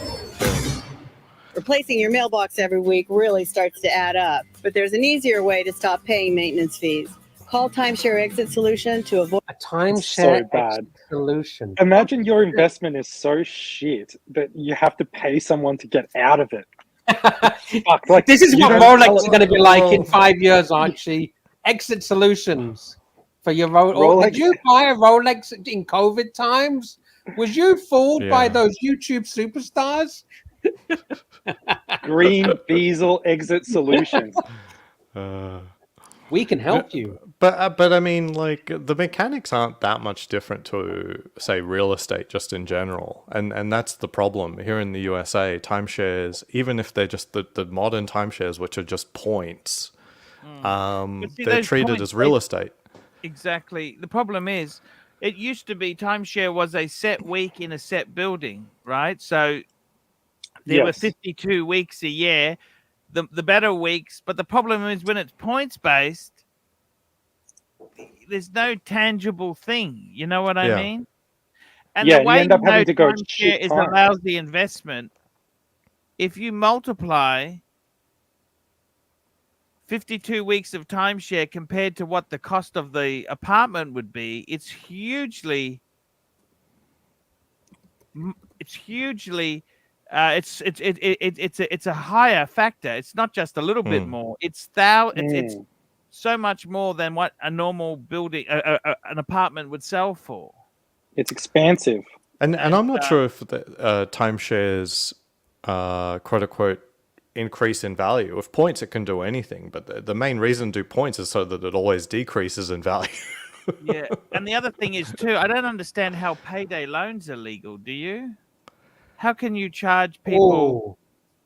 Replacing your mailbox every week really starts to add up, but there's an easier way to stop paying maintenance fees. Call Timeshare Exit Solution to avoid A timeshare So bad. exit solution. Imagine your investment is so shit that you have to pay someone to get out of it. Fuck, like, This is you what don't Rolex tell is going to be like in Well- 5 years, Archie. Exit solutions for your Rolex. Did Rolex- you buy a Rolex in COVID times? Was you fooled by Yeah. those YouTube superstars? Green Diesel Exit Solutions. We can help you. But I mean, like, the mechanics aren't that much different to, say, real estate just in general, and that's the problem here in the USA. Timeshares, even if they're just the modern timeshares, which are just points, But see, they're those treated points, as real estate. Exactly. The problem is, it used to be timeshare was a set week in a set building, right? So there were Yes. 52 weeks a year, the better weeks. But the problem is when it's points based, there's no tangible thing. You know what I Yeah. mean? And Yeah, the and you way end up having to go timeshare shit is a times. lousy investment. If you multiply 52 weeks of timeshare compared to what the cost of the apartment would be, it's hugely it's a higher factor. It's not just a little bit more. It's so much more than what a normal building an apartment would sell for. It's expansive. And I'm not sure if the timeshares, quote unquote, increase in value. With points, it can do anything, but the main reason to do points is so that it always decreases in value. Yeah, and the other thing is too, I don't understand how payday loans are legal. Do you? How can you charge people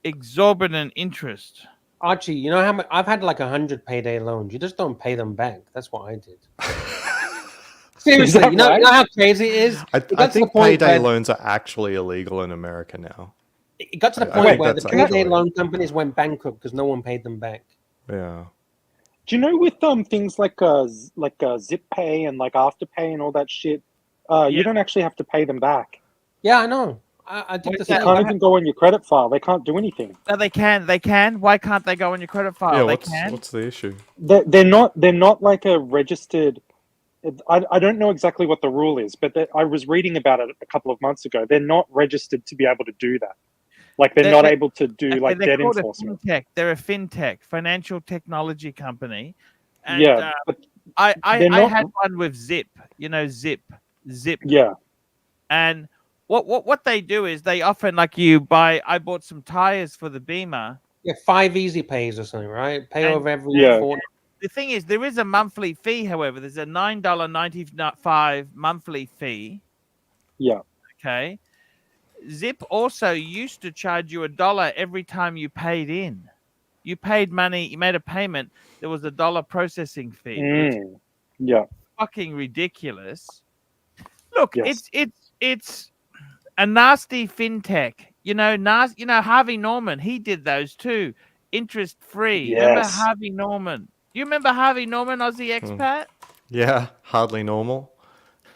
exorbitant interest? Archie, you know how much I've had like 100 payday loans. You just don't pay them back. That's what I did. Seriously, you know how crazy it is? I think payday loans are actually illegal in America now. It got to the I point think where the that's payday actually- loan companies went bankrupt because no one paid them back. Yeah. Do you know with things like Zip Pay and like Afterpay and all that shit, you don't actually have to pay them back. Yeah, I know. I did the They same. can't even go on your credit file. They can't do anything. No, they can. They can. Why can't they go on your credit file? Yeah, they what's can. what's the issue? They're not like a registered. I don't know exactly what the rule is, but I was reading about it a couple of months ago. They're not registered to be able to do that. Like they're not able to do like they're debt called enforcement. A fintech. They're a fintech, financial technology company. And, Yeah, but I they're not- had one with Zip. You know, Zip. Yeah. And what they do is they often like you buy. I bought some tires for the Beamer. Yeah, 5 easy pays or something, right? Pay And- over every Yeah. fortnight. The thing is, there is a monthly fee. However, there's a $9.95 monthly fee. Yeah. Okay. Zip also used to charge you $1 every time you paid in. You paid money, you made a payment, there was a $1 processing fee. Which is Yeah. fucking ridiculous. Look, Yes. it's a nasty fintech. You know, Harvey Norman, he did those too. Interest free. Remember Yes. Harvey Norman? Do you remember Harvey Norman, Aussie expat? Yeah, hardly normal.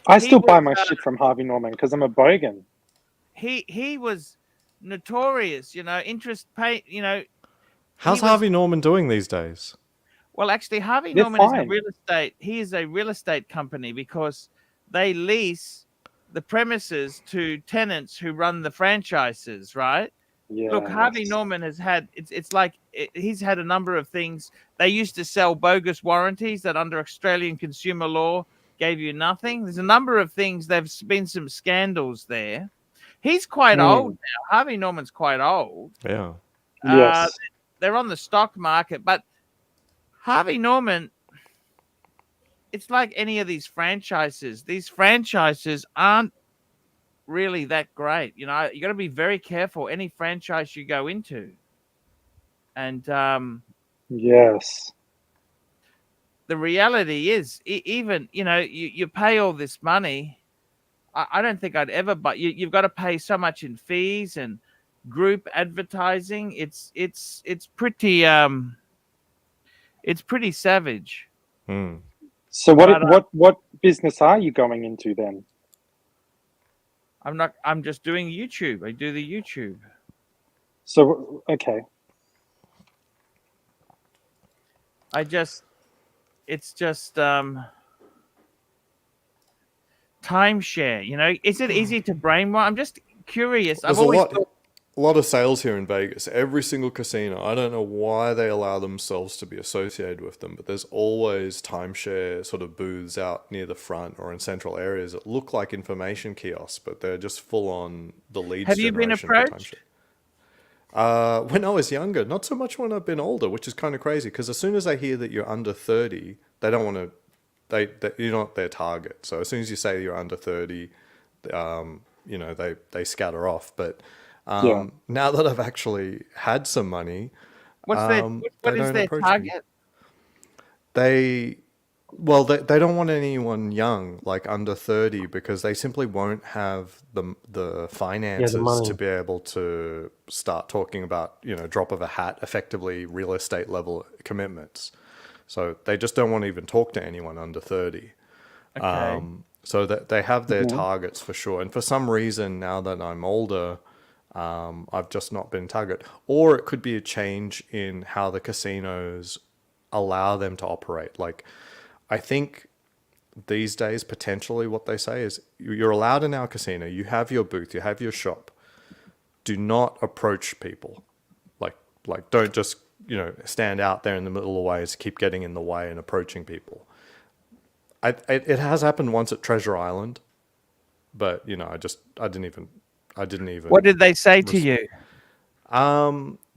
I still buy was, my shit from Harvey Norman because I'm a bogan. He was notorious, interest pay, How's Harvey Norman doing these days? Well, actually, Harvey They're Norman is a fine. real estate. He is a real estate company because they lease the premises to tenants who run the franchises, right? Yeah. Look, Harvey Norman has had. It's like he's had a number of things. They used to sell bogus warranties that, under Australian consumer law, gave you nothing. There's a number of things. There's been some scandals there. He's quite old now. Harvey Norman's quite old. Yeah. Yes. They're on the stock market, but Harvey Norman, it's like any of these franchises. These franchises aren't really that great. You got to be very careful any franchise you go into. And Yes. the reality is, even, you pay all this money. I don't think I'd ever, but you've got to pay so much in fees and group advertising. It's pretty savage. So But, what business are you going into then? I'm just doing YouTube. I do the YouTube. So okay. I just it's just timeshare. You know, is it easy to brainwash? I'm just curious. There's I've always a lot of sales here in Vegas. Every single casino. I don't know why they allow themselves to be associated with them, but there's always timeshare sort of booths out near the front or in central areas that look like information kiosks, but they're just full on the leads. Have you been generation for approached? timeshare. When I was younger, not so much when I've been older, which is kind of crazy because as soon as they hear that you're under 30, they don't want to. You're not their target. So as soon as you say you're under 30, you know, they scatter off. But now that I've actually had some money, What is their target? They don't want anyone young, like under 30, because they simply won't have the finances money. to be able to start talking about, you know, drop of a hat, effectively real estate level commitments. So they just don't want to even talk to anyone under 30. Okay. So that they have their targets for sure. And for some reason, now that I'm older, I've just not been target. Or it could be a change in how the casinos allow them to operate. Like, I think these days, potentially what they say is you're allowed in our casino. You have your booth, you have your shop. Do not approach people. Like don't just, you know, stand out there in the middle of the ways, keep getting in the way and approaching people. It has happened once at Treasure Island, but you know, I didn't even. What did they say to you?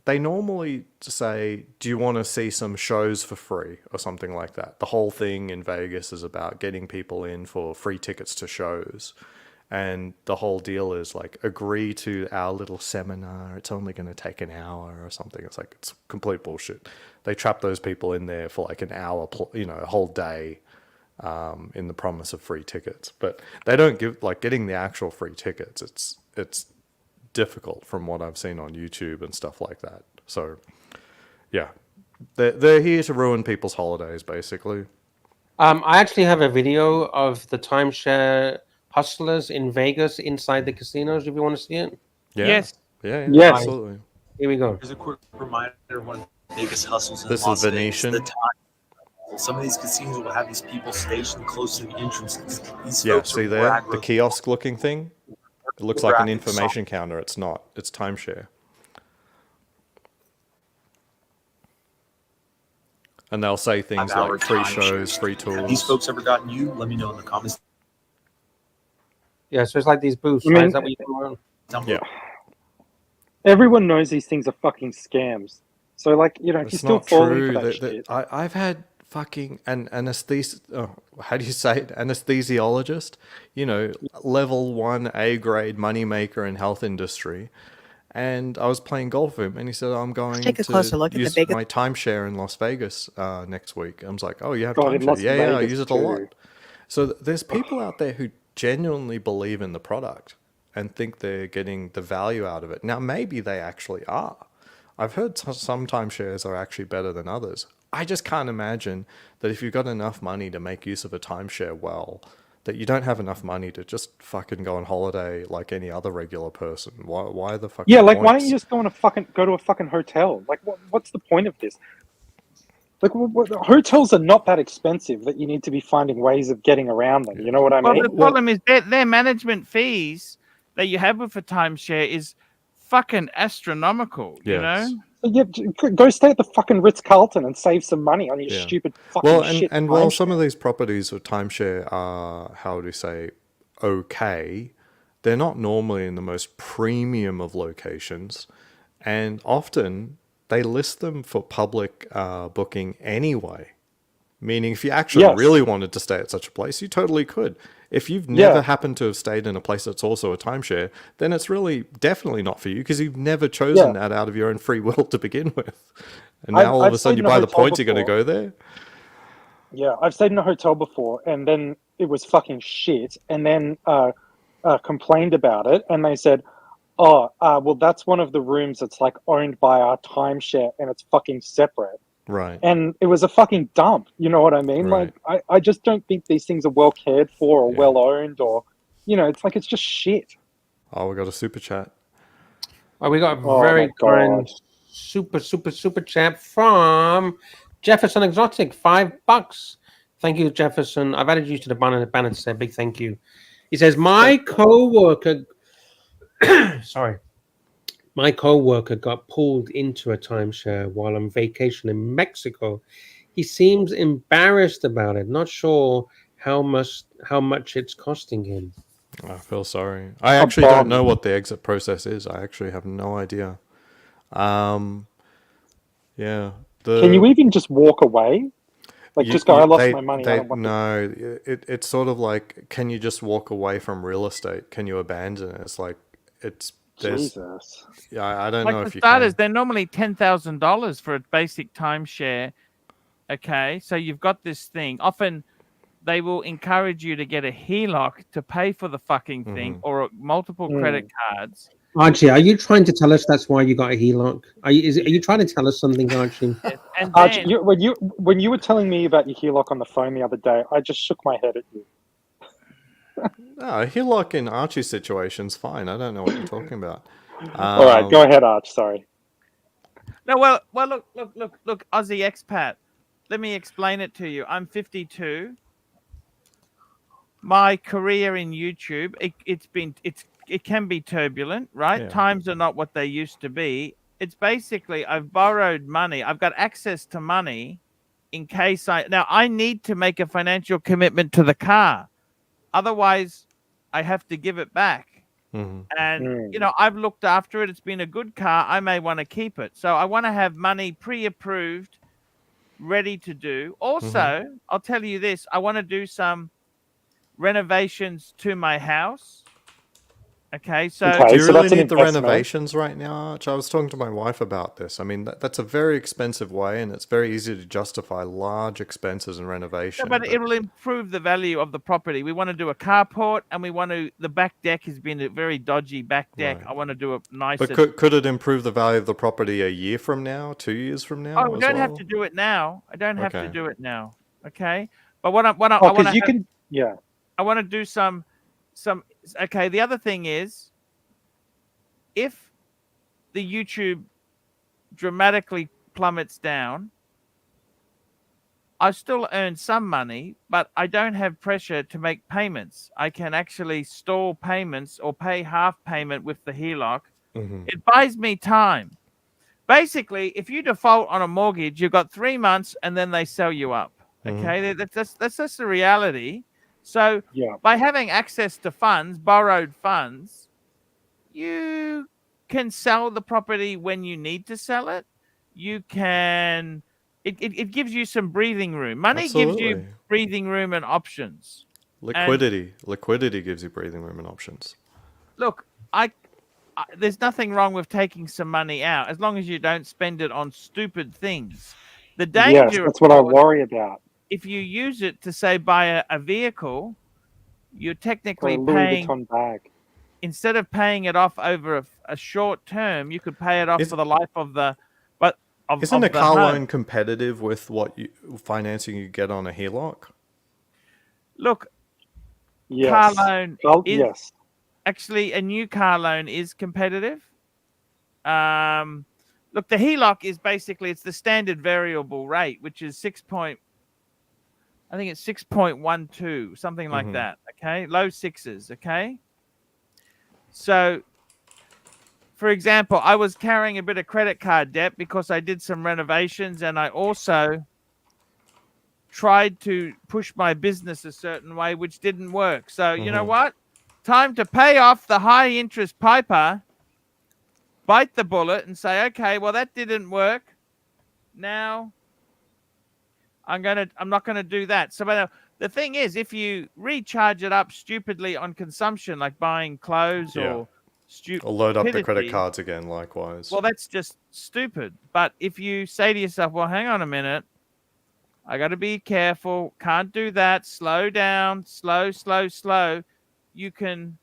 They normally say, "Do you want to see some shows for free?" or something like that. The whole thing in Vegas is about getting people in for free tickets to shows. And the whole deal is like, agree to our little seminar. It's only going to take an hour or something. It's like, it's complete bullshit. They trap those people in there for like an hour, you know, a whole day, in the promise of free tickets. But they don't give, like, getting the actual free tickets. It's difficult from what I've seen on YouTube and stuff like that. So yeah, they're here to ruin people's holidays, basically. I actually have a video of the timeshare hustlers in Vegas inside the casinos, if you want to see it. Yeah. Yes. Yeah, absolutely. Here we go. Here's a quick reminder of one of the biggest hustles in This Las is Vegas, Venetian. the time. Some of these casinos will have these people stationed close to the entrances. These Yeah, folks see are there, aggro- the kiosk looking thing? It looks like an information counter. It's not. It's timeshare. And they'll say things Our like free timeshares. shows, free tours. Have these folks ever gotten you? Let me know in the comments. Yeah, so it's like these booths, I mean, right? Is that what you're doing? Yeah. Everyone knows these things are fucking scams. So, like, you know, if you It's still not fall true. into that shit. I've had fucking an how do you say it? Anesthesiologist, you know, level 1 A grade moneymaker in health industry. And I was playing golf with him, and he said, "I'm going Take a to closer look at the use biggest- my timeshare in Las Vegas next week." I was like, "Oh, you have God, in timeshare?" Las Yeah, I Vegas use it a too. lot. So there's people out there who genuinely believe in the product and think they're getting the value out of it. Now, maybe they actually are. I've heard some timeshares are actually better than others. I just can't imagine that if you've got enough money to make use of a timeshare well, that you don't have enough money to just fucking go on holiday like any other regular person. Why the fucking Yeah, like, why don't points? you just go to a fucking hotel? Like, what's the point of this? Like, hotels are not that expensive that you need to be finding ways of getting around them. You know what I Well, mean? the problem is their management fees that you have with a timeshare is fucking astronomical. You know. Yeah, go stay at the fucking Ritz-Carlton and save some money on your Yeah. stupid fucking Well, shit. and while timeshare. some of these properties of timeshare are, how would you say, okay, they're not normally in the most premium of locations, and often they list them for public booking anyway. Meaning, if you actually really wanted to stay at such a place, you totally could. If you've never happened to have stayed in a place that's also a timeshare, then it's really definitely not for you because you've never chosen that out of your own free will to begin with. And now all of a sudden you buy the points, you're going to go there. Yeah, I've stayed in a hotel before, and then it was fucking shit, and then complained about it, and they said, "Oh, well, that's one of the rooms that's like owned by our timeshare, and it's fucking separate." Right. And it was a fucking dump. You know what I mean? Right. Like, I just don't think these things are well cared for or well owned, or, you know, it's like, it's just shit. Oh, we got a super chat. Oh, we got a Oh very my God. grand super chat from Jefferson Exotic, $5. Thank you, Jefferson. I've added you to the banner to say a big thank you. He says, my co-worker sorry. My co-worker got pulled into a timeshare while on vacation in Mexico. He seems embarrassed about it, not sure how much it's costing him. I feel sorry. I actually don't know what the exit process is. I actually have no idea. Yeah. Can you even just walk away? Like, just go, I lost my money. I don't want no, it's sort of like, can you just walk away from real estate? Can you abandon it? It's like, Jesus. Yeah, I don't Like know for if you starters, can. they're normally $10,000 for a basic timeshare. Okay, so you've got this thing. Often they will encourage you to get a HELOC to pay for the fucking thing, or multiple credit cards. Archie, are you trying to tell us that's why you got a HELOC? Are you trying to tell us something, Archie? And Archie, then, when you were telling me about your HELOC on the phone the other day, I just shook my head at you. No, a HELOC in Archie's situation's fine. I don't know what you're talking about. All right, go ahead, Arch. Sorry. no, well, look, Aussie expat. Let me explain it to you. I'm 52. My career in YouTube, it can be turbulent, right? Yeah. Times are not what they used to be. It's basically I've borrowed money. I've got access to money in case I need to make a financial commitment to the car. Otherwise, I have to give it back. And, I've looked after it. It's been a good car. I may want to keep it. So I want to have money pre-approved, ready to do. Also, I'll tell you this. I want to do some renovations to my house. Okay, so do you so really that's an need the investment. renovations right now, Arch? I was talking to my wife about this. I mean, that's a very expensive way, and it's very easy to justify large expenses and renovation. but it will improve the value of the property. We want to do a carport, and the back deck has been a very dodgy back deck. Right. I want to do a nicer. But could it improve the value of the property a year from now, 2 years from now? Oh, we don't have to do it now. I don't have to Okay. do it now. Okay, but I want I want to do some. Okay, the other thing is, if the YouTube dramatically plummets down, I still earn some money, but I don't have pressure to make payments. I can actually stall payments or pay half payment with the HELOC. It buys me time. Basically, if you default on a mortgage, you've got 3 months and then they sell you up. Okay, that's just the reality. So by having access to funds, borrowed funds, you can sell the property when you need to sell it. You can. It gives you some breathing room. Money gives you breathing room and options. Liquidity gives you breathing room and options. Look, there's nothing wrong with taking some money out as long as you don't spend it on stupid things. The danger, that's what I worry about. If you use it to say buy a vehicle, you're technically Or a Louis paying. Vuitton bag. Instead of paying it off over a short term, you could pay it off for the life of the. Isn't a car loan competitive with what financing you get on a HELOC? Look, Yes. car loan is yes. actually a new car loan is competitive. Look, the HELOC is basically it's the standard variable rate, which is 6.12, something like that. Okay, low sixes. Okay, so. For example, I was carrying a bit of credit card debt because I did some renovations and I also tried to push my business a certain way, which didn't work. So, you know what? Time to pay off the high interest piper, bite the bullet and say, okay, well, that didn't work. Now I'm not going to do that. So the thing is, if you recharge it up stupidly on consumption, like buying clothes or load up the credit cards again, likewise. Well, that's just stupid. But if you say to yourself, well, hang on a minute, I got to be careful, can't do that, slow down, slow, you can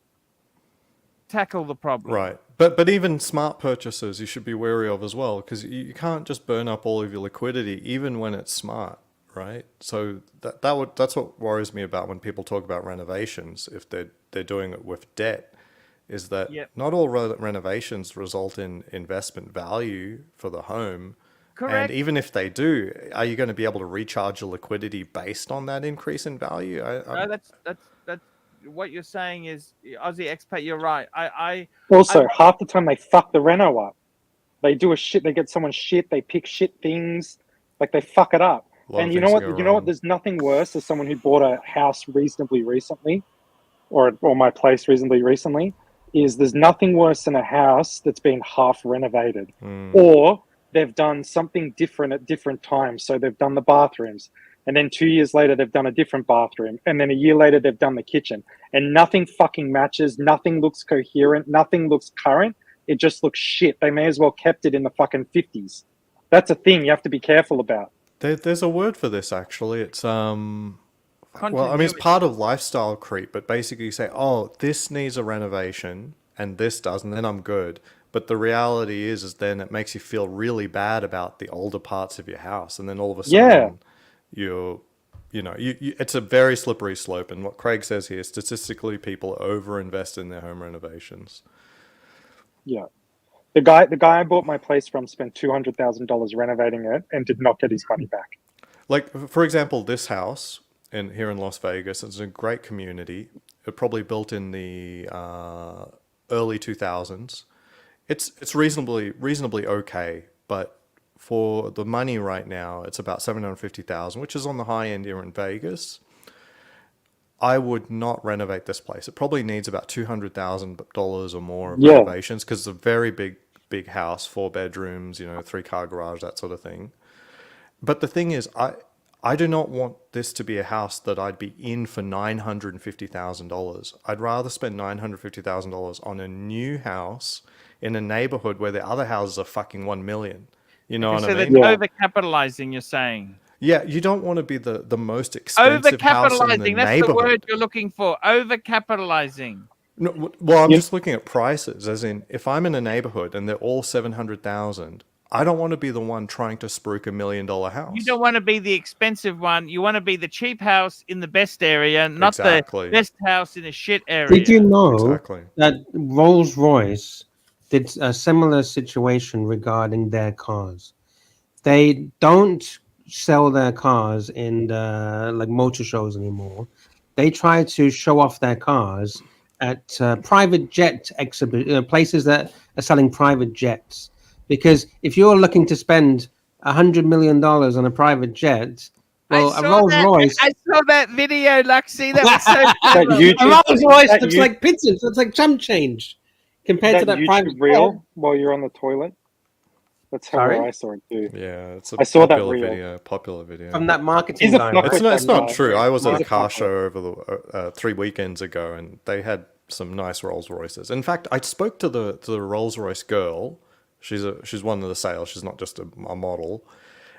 tackle the problem. Right. But even smart purchases you should be wary of as well, because you can't just burn up all of your liquidity, even when it's smart, right? So that's what worries me about when people talk about renovations, if they're doing it with debt. Is that not all renovations result in investment value for the home. Correct. And even if they do, are you going to be able to recharge your liquidity based on that increase in value? No, that's what you're saying is Aussie expat. You're right. Also, half the time they fuck the reno up. They do a shit. They get someone shit. They pick shit things. Like they fuck it up. And you know what? You know what? There's nothing worse as someone who bought a house reasonably recently, or my place reasonably recently. Is there's nothing worse than a house that's been half renovated, or they've done something different at different times. So they've done the bathrooms, and then 2 years later they've done a different bathroom, and then a year later they've done the kitchen, and nothing fucking matches. Nothing looks coherent. Nothing looks current. It just looks shit. They may as well kept it in the fucking 50s. That's a thing you have to be careful about. There's a word for this actually. It's well, I mean, it's part of lifestyle creep, but basically you say, oh, this needs a renovation and this doesn't, then I'm good. But the reality is then it makes you feel really bad about the older parts of your house, and then all of a sudden you it's a very slippery slope. And what Craig says here, statistically, people overinvest in their home renovations. Yeah. The guy I bought my place from spent $200,000 renovating it and did not get his money back. Like, for example, this house here in Las Vegas, it's a great community. It probably built in the early 2000s. It's reasonably okay, but for the money right now, it's about $750,000, which is on the high end here in Vegas. I would not renovate this place. It probably needs about $200,000 or more of renovations, because it's a very big house, 4 bedrooms, 3-car garage, that sort of thing. But the thing is, I do not want this to be a house that I'd be in for $950,000. I'd rather spend $950,000 on a new house in a neighborhood where the other houses are fucking $1 million. You know what I mean? So they're overcapitalizing, you're saying? Yeah, you don't want to be the most expensive house in the neighborhood. That's the word you're looking for. Overcapitalizing. No, well, I'm just looking at prices, as in, if I'm in a neighborhood and they're all $700,000, I don't want to be the one trying to spruik $1 million house. You don't want to be the expensive one. You want to be the cheap house in the best area, not the best house in a shit area. Did you know that Rolls-Royce did a similar situation regarding their cars? They don't sell their cars in like motor shows anymore. They try to show off their cars at private jet places that are selling private jets. Because if you're looking to spend $100 million on a private jet, well, a Rolls Royce. I saw that video, Luxie. That was so cool. A Rolls Royce looks like pittance. It's like chump change compared to that YouTube private reel jet. while you're on the toilet. That's how I saw it too. Yeah, it's a I saw that popular video. From that marketing guy. It's not true. I was at a car show over the 3 weekends ago, and they had some nice Rolls Royces. In fact, I spoke to the Rolls Royce girl. She's one of the sales. She's not just a model.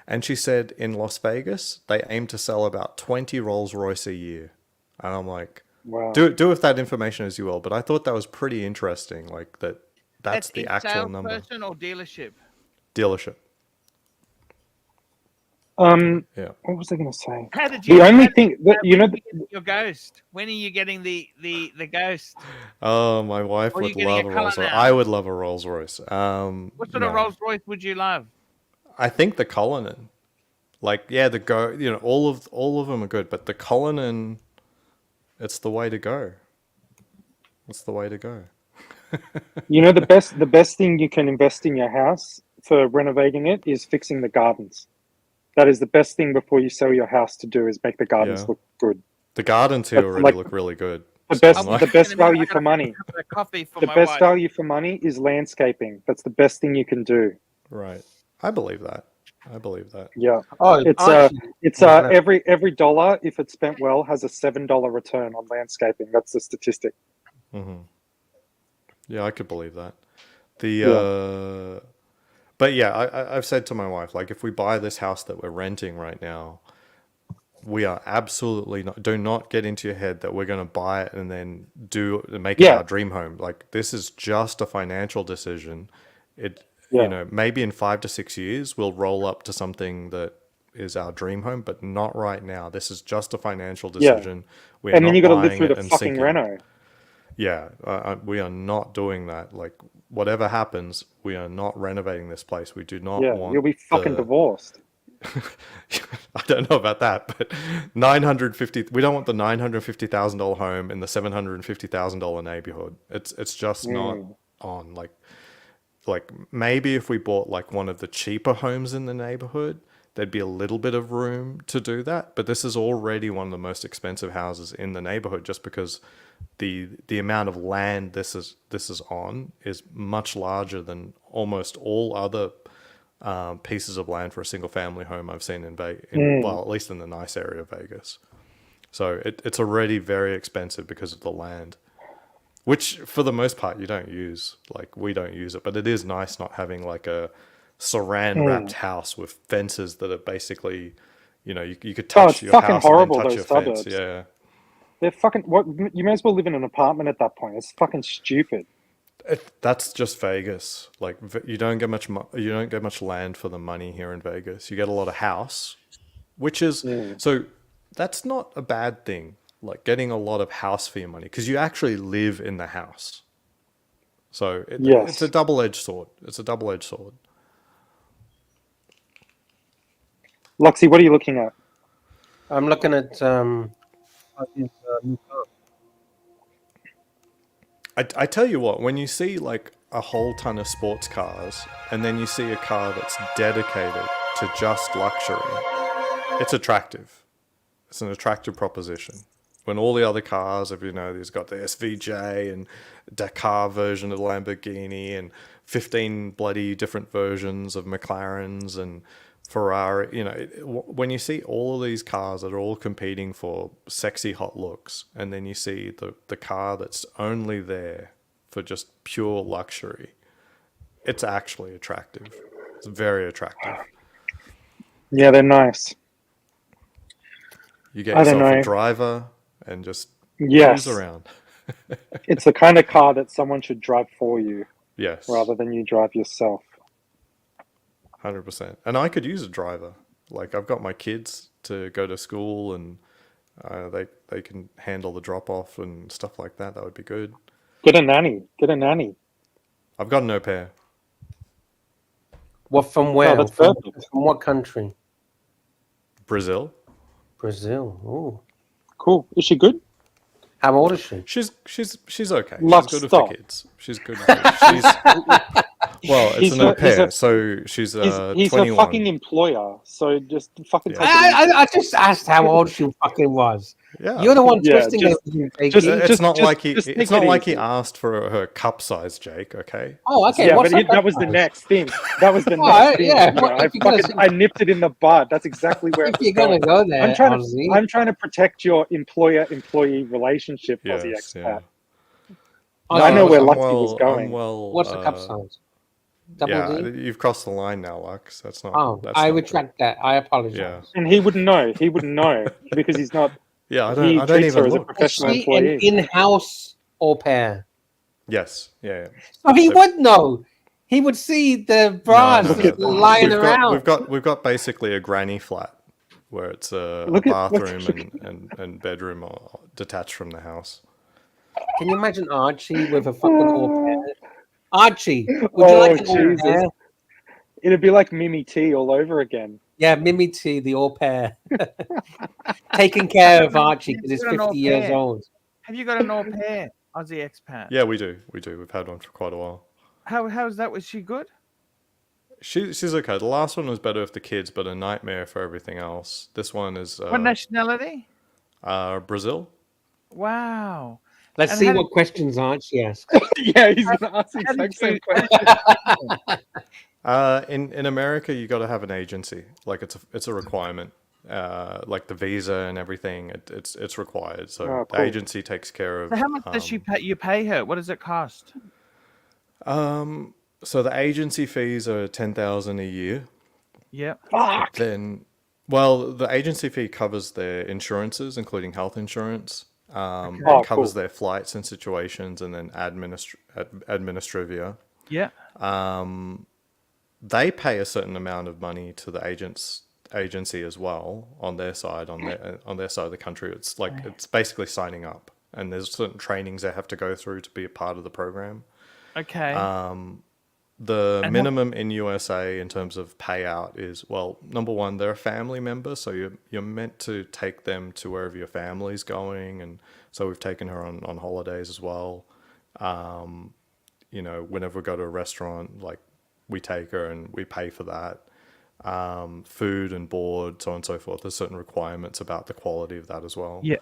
And she said in Las Vegas, they aim to sell about 20 Rolls Royce a year. And I'm like, wow. Do with that information as you will. But I thought that was pretty interesting. Like that's the actual number. Salesperson or dealership? Dealership. Yeah. What was I going to say? How did you? The only thing that your ghost. When are you getting the ghost? Oh, my wife would love a Rolls Royce. I would love a Rolls Royce. What sort of Rolls Royce would you love? I think the Cullinan. Like, yeah, all of them are good, but the Cullinan, it's the way to go. It's the way to go. The best thing you can invest in your house for renovating it is fixing the gardens. That is the best thing before you sell your house to do, is make the gardens look good. The gardens here already look really good. The best value for money. The best value for money is landscaping. That's the best thing you can do. Right. I believe that. Yeah. Oh, it's every dollar, if it's spent well, has a $7 return on landscaping. That's the statistic. Mm-hmm. Yeah, I could believe that. But yeah, I've said to my wife, like, if we buy this house that we're renting right now, we are absolutely not. Do not get into your head that we're going to buy it and then make it our dream home. Like, this is just a financial decision. Maybe in 5 to 6 years we'll roll up to something that is our dream home, but not right now. This is just a financial decision. And then you got to live through the fucking reno. Yeah, we are not doing that. Like, whatever happens, we are not renovating this place. We do not Yeah, want you'll be fucking divorced. I don't know about that, but 950. We don't want the $950,000 home in the $750,000 neighborhood. It's just not on. Like maybe if we bought like one of the cheaper homes in the neighborhood, there'd be a little bit of room to do that. But this is already one of the most expensive houses in the neighborhood, just because the amount of land this is on is much larger than almost all other pieces of land for a single family home I've seen in Vegas. Well, at least in the nice area of Vegas. So it's already very expensive because of the land, which for the most part you don't use. Like we don't use it, but it is nice not having like a saran wrapped house with fences that are basically, you could touch your house horrible, and then touch those your suburbs. fence. Yeah. They're fucking. What? You may as well live in an apartment at that point. It's fucking stupid. That's just Vegas. Like you don't get much land for the money here in Vegas. You get a lot of house, which is so that's not a bad thing. Like getting a lot of house for your money, because you actually live in the house. So it's a double-edged sword. It's a double-edged sword. Luxy, what are you looking at? I'm looking at I tell you what, when you see like a whole ton of sports cars and then you see a car that's dedicated to just luxury, it's attractive. It's an attractive proposition. When all the other cars, there's got the SVJ and Dakar version of the Lamborghini and 15 bloody different versions of McLarens and Ferrari, when you see all of these cars that are all competing for sexy hot looks, and then you see the car that's only there for just pure luxury, it's actually attractive. It's very attractive. Yeah, they're nice. You get yourself a driver and just cruise around. It's the kind of car that someone should drive for you. Yes. Rather than you drive yourself. 100%. And I could use a driver. Like I've got my kids to go to school, and they can handle the drop off and stuff like that. That would be good. Get a nanny. I've got an au pair. What from where? Oh, that's from perfect. what country? Brazil. Oh, cool. Is she good? How old is she? She's okay. Lux, she's good stop. with the kids. She's good. Well, it's an au pair, so she's he's 21. her fucking employer, so just fucking take it I just asked how old she fucking was. Yeah. You're the one Yeah, twisting just- it. It's not like he easy. asked for her cup size, Jake. Okay. Oh, okay. Yeah, what's but up that was the size? next thing. That was the Alright, next thing. yeah, You know, but if you're gonna I nipped it in the bud. That's exactly where If it was you're gonna going. go there, I'm trying to protect your employer-employee relationship, Aussie Yes, expat. yeah. I know where Luxy I'm was going. What's the cup size? Double D? You've crossed the line now, Lux. That's not. Oh, that's I not retract that. I apologize. Yeah. And he wouldn't know. He wouldn't know because he's not. Yeah, I He don't treats her even as a look. Is professional she an employee. in-house au pair? Yes. Yeah. So he So- would know. He would see the bras No. just lying around. We've got basically a granny flat where it's a bathroom and bedroom detached from the house. Can you imagine Archie with a fucking au pair? Archie, would you like an au pair? It'd be like Mimi T all over again. Yeah, Mimi T, the au pair. Taking care of Archie because he's Have you got an 50 years au pair? old. Have you got an au pair, Aussie expat? Yeah, we do. We've had one for quite a while. How's that? Was she good? She's okay. The last one was better with the kids, but a nightmare for everything else. This one is What nationality? Brazil. Wow. Let's And see how what questions Archie asks. Yeah, he's going to ask the How did exact same you- question. In America, you got to have an agency. Like it's a requirement. Like the visa and everything, it's required. So Oh, the cool. agency takes care of. So how much does she pay? You pay her. What does it cost? So the agency fees are $10,000 a year. Yep. Then, well, the agency fee covers their insurances, including health insurance. Oh, It covers cool. their flights and situations, and then administrivia. Yeah. They pay a certain amount of money to the agency as well on their side, on their side of the country. It's like it's basically signing up, and there's certain trainings they have to go through to be a part of the program. Okay. The And minimum in USA in terms of payout is, well, number one, they're a family member, so you're meant to take them to wherever your family's going, and so we've taken her on holidays as well. You know, whenever we go to a restaurant, like we take her and we pay for that. Food and board, so on and so forth. There's certain requirements about the quality of that as well. Yeah.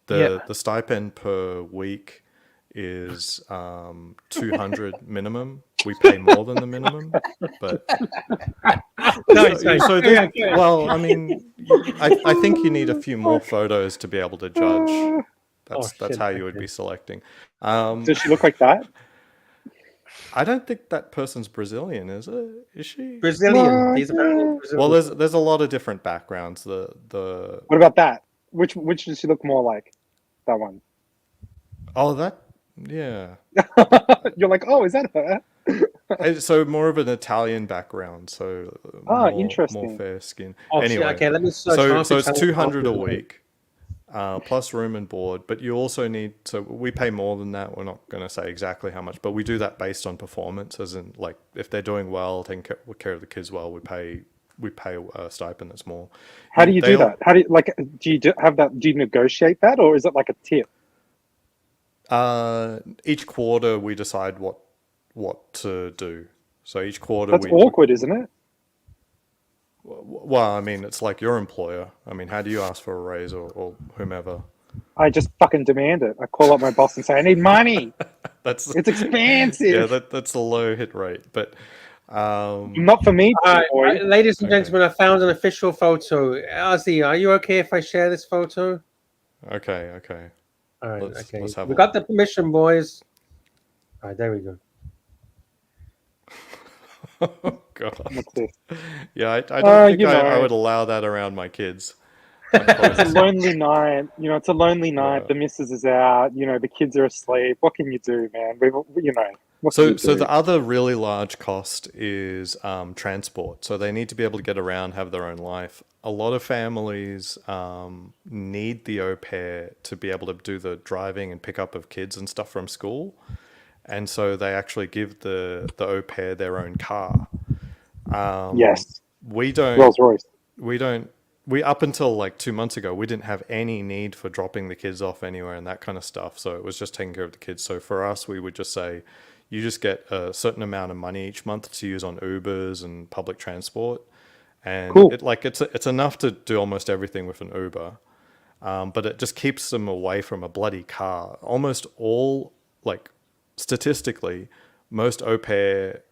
The stipend per week is 200 minimum. We pay more than the minimum, but well, I mean, I think you need a few more photos to be able to judge. That's how you would be selecting. Does she look like that? I don't think that person's Brazilian, is it? Is she? Brazilian. He's apparently Brazilian. Well, there's a lot of different backgrounds. The What about that? Which does she look more like? That one. Oh, that, yeah. You're like, oh, is that her? So more of an Italian background, so interesting. more fair skin. Oh, Anyway, okay, let me search so it's Archie 200 a Luxe. week, plus room and board. But you also need, so we pay more than that. We're not going to say exactly how much, but we do that based on performance, as in, like, if they're doing well, taking care of the kids well, we pay a stipend that's more. How do you do that? How do you have that? Do you negotiate that, or is it like a tip? Each quarter we decide what to do. So each quarter That's awkward, isn't it? Well, I mean, it's like your employer. I mean, how do you ask for a raise or whomever? I just fucking demand it. I call up my boss and say, I need money. It's expensive. Yeah, that's a low hit rate, but not for me. Ladies and gentlemen, I found an official photo. Ozzy, are you okay if I share this photo? Okay. All right, Let's have we a look. got the permission, boys. All right, there we go. Oh God. What's this? Yeah, I don't think you know. I would allow that around my kids. It's a lonely night. You know, it's a lonely night. The missus is out. You know, the kids are asleep. What can you do, man? You know. So the other really large cost is transport. So they need to be able to get around, have their own life. A lot of families need the au pair to be able to do the driving and pick up of kids and stuff from school. And so they actually give the au pair their own car. Yes. We don't. Rolls Royce. We up until like 2 months ago, we didn't have any need for dropping the kids off anywhere and that kind of stuff. So it was just taking care of the kids. So for us, we would just say, you just get a certain amount of money each month to use on Ubers and public transport, and cool. It's enough to do almost everything with an Uber, but it just keeps them away from a bloody car. Almost all, like, statistically, most au pair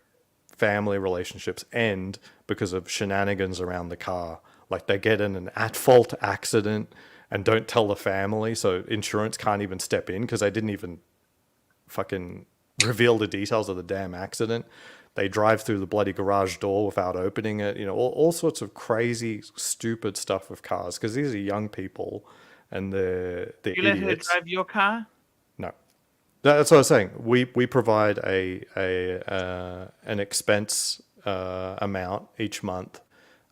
family relationships end because of shenanigans around the car. Like, they get in an at-fault accident and don't tell the family, so insurance can't even step in because they didn't even fucking reveal the details of the damn accident. They drive through the bloody garage door without opening it. You know, all sorts of crazy, stupid stuff with cars, because these are young people and they're You let her idiots. drive your car? No. That's what I was saying. We provide an expense amount each month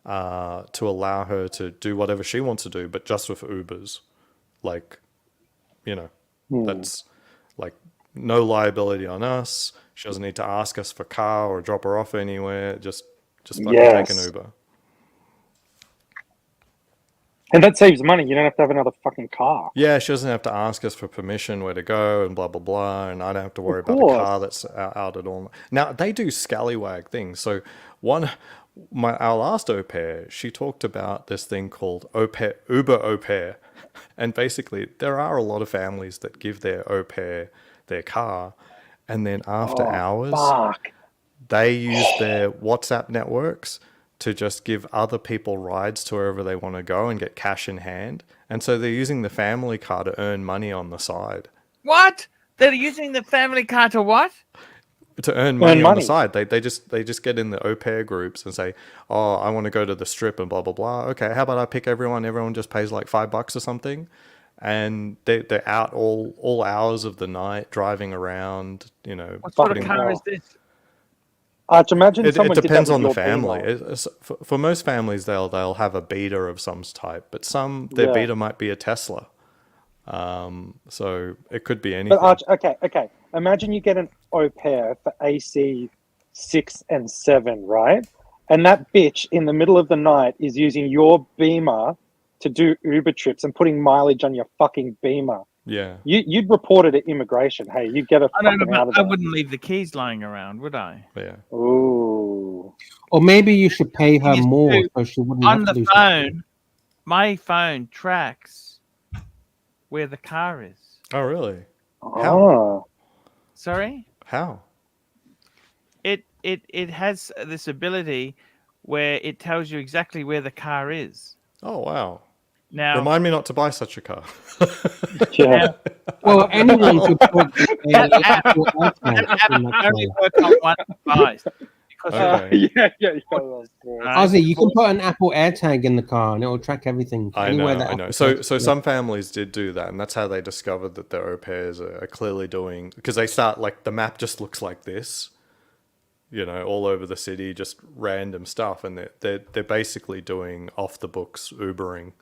to allow her to do whatever she wants to do, but just with Ubers. Like, you know, that's like no liability on us. She doesn't need to ask us for car or drop her off anywhere. Just fucking take an Uber. And that saves money. You don't have to have another fucking car. Yeah, she doesn't have to ask us for permission where to go and blah, blah, blah. And I don't have to worry about a car that's out at all. Now, they do scallywag things. So our last au pair, she talked about this thing called Uber au pair. And basically, there are a lot of families that give their au pair their car, and then after hours, they use their WhatsApp networks to just give other people rides to wherever they want to go and get cash in hand. And so they're using the family car to earn money on the side. What? They're using the family car to what? To earn money on the side. They just get in the au pair groups and say, oh, I want to go to the strip and blah, blah, blah. Okay, how about I pick everyone? Everyone just pays like $5 or something. And they're out all hours of the night driving around, you know. What sort of car is this? Imagine it someone depends did that on the with your family. For most families, they'll have a Beta of some type, but their Beta might be a Tesla. So it could be anything. But okay. imagine you get an au pair for AC 6 and 7, right? And that bitch in the middle of the night is using your Beamer to do Uber trips and putting mileage on your fucking Beamer. Yeah. You'd report it at immigration. Hey, you get a I don't know, fucking out but of I there. wouldn't leave the keys lying around, would I? Yeah. Ooh. Or maybe you should pay her Thing is, more too, so she wouldn't on have to the do something. phone, my phone tracks where the car is. Oh, really? How? Oh. Sorry? How? It has this ability where it tells you exactly where the car is. Oh, wow. Now, Remind me not to buy such a car. Yeah. Well, anyone could put that a app, Apple AirTag that app in can that only car. work on one device. Because Okay. Yeah. right? Ozzy, you can put an Apple AirTag in the car and it will track everything. I Anywhere know, that I know. Apple So AirTag- some families did do that, and that's how they discovered that their au pairs are clearly doing, because they start, like, the map just looks like this, you know, all over the city, just random stuff, and they're basically doing off the books Ubering.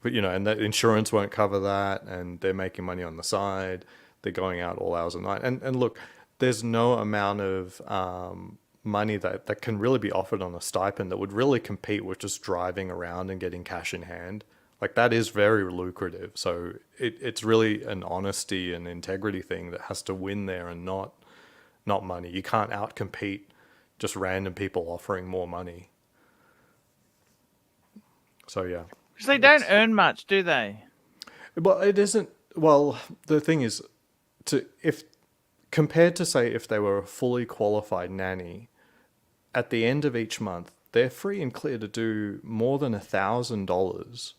But, you know, and the insurance won't cover that, and they're making money on the side. They're going out all hours of the night. And look, there's no amount of money that can really be offered on a stipend that would really compete with just driving around and getting cash in hand. Like, that is very lucrative. So it's really an honesty and integrity thing that has to win there, and not money. You can't outcompete just random people offering more money. So, yeah. Because they don't earn much, do they? Well, it isn't. Well, the thing is, if compared to, say, if they were a fully qualified nanny, at the end of each month, they're free and clear to do more than $1,000.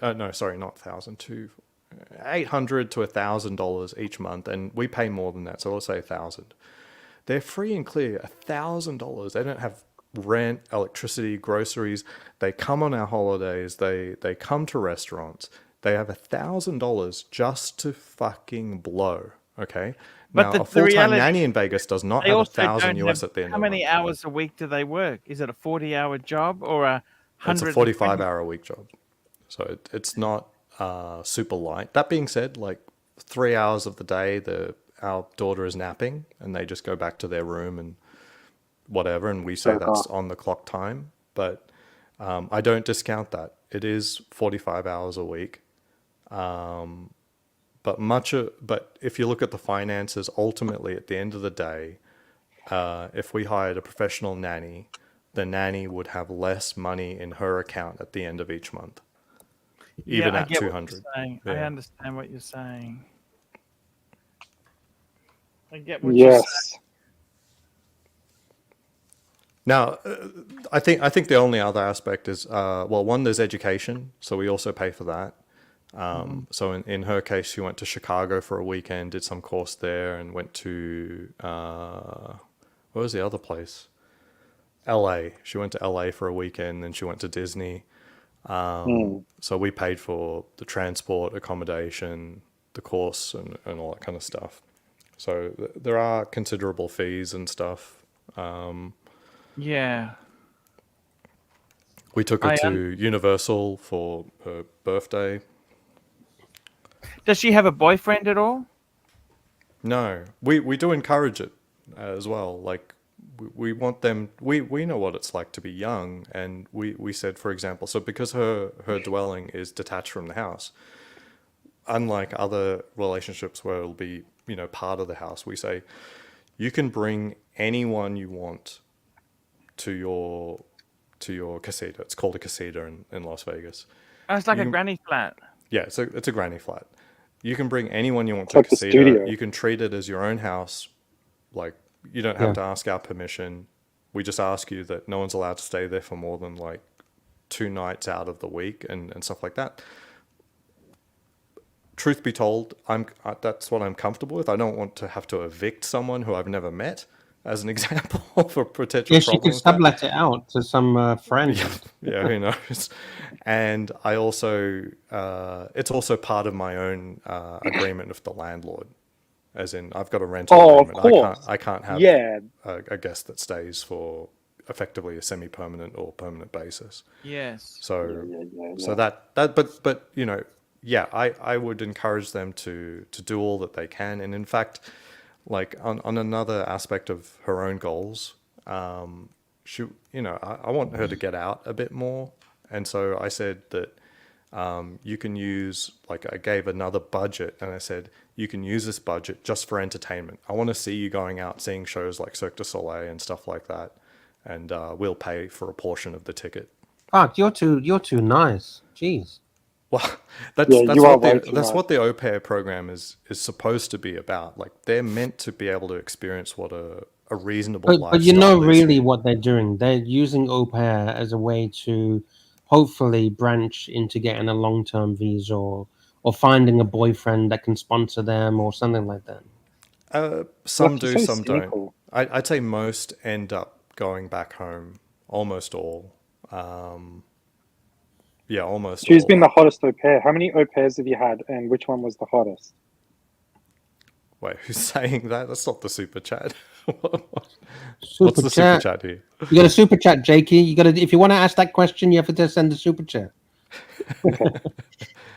No, sorry, not 1,000. $800 to $1,000 each month, and we pay more than that. So let's say 1,000. They're free and clear $1,000. They don't have rent, electricity, groceries. They come on our holidays. They come to restaurants. They have $1,000 just to fucking blow. Okay. But Now, the a full-time reality- nanny in Vegas does not They have also $1,000 don't US have- at the end How of the many month. hours a week do they work? Is it a 40-hour job or a It's a 100? 45-hour-a-week job. So it's not super light. That being said, like 3 hours of the day, our daughter is napping, and they just go back to their room and whatever, and we say that's on the clock time. But I don't discount that. It is 45 hours a week. But if you look at the finances, ultimately at the end of the day, if we hired a professional nanny, the nanny would have less money in her account at the end of each month, even at 200. I Yeah. understand what you're saying. I get what you're saying. Now, I think the only other aspect is, one, there's education, so we also pay for that. So in her case, she went to Chicago for a weekend, did some course there, and went to, where was the other place? LA. She went to LA for a weekend, then she went to Disney. So we paid for the transport, accommodation, the course, and all that kind of stuff. So there are considerable fees and stuff. Yeah. We took her to Universal for her birthday. Does she have a boyfriend at all? No, we do encourage it as well. Like, we want them, we know what it's like to be young, and we said, for example, so because her dwelling is detached from the house, unlike other relationships where it'll be, you know, part of the house, we say you can bring anyone you want to your casita. It's called a casita in Las Vegas. Oh, it's like a granny flat. Yeah, so it's a granny flat. You can bring anyone you want to like a the casita. studio. You can treat it as your own house. Like, you don't have to ask our permission. We just ask you that no one's allowed to stay there for more than like 2 nights out of the week and stuff like that. Truth be told, that's what I'm comfortable with. I don't want to have to evict someone who I've never met, as an example, for potential Yes, you problems. could sublet it out to some friend. Yeah, who knows? And I also, it's also part of my own agreement with the landlord, as in I've got a rental agreement. Of course. I can't have Yeah. a guest that stays for effectively a semi-permanent or permanent basis. Yes. So that but you know, yeah, I would encourage them to do all that they can. And in fact, like on another aspect of her own goals, she, I want her to get out a bit more. And so I said that you can use, like, I gave another budget, and I said, you can use this budget just for entertainment. I want to see you going out, seeing shows like Cirque du Soleil and stuff like that. And we'll pay for a portion of the ticket. Fuck, you're too nice. Jeez. Well, Yeah, you are way too that's nice. what the au pair program is supposed to be about. Like, they're meant to be able to experience what a reasonable lifestyle But you know is. really what they're doing. They're using au pair as a way to hopefully branch into getting a long-term visa or finding a boyfriend that can sponsor them or something like that. Some That's do, so some don't. cynical. I'd say most end up going back home. Almost all. Yeah, almost Who's all. been the hottest au pair? How many au pairs have you had, and which one was the hottest? Wait, who's saying that? That's not the super chat. What's Super the chat. super chat here? You got a super chat, Jakey. You got to, if you want to ask that question, you have to send a super chat.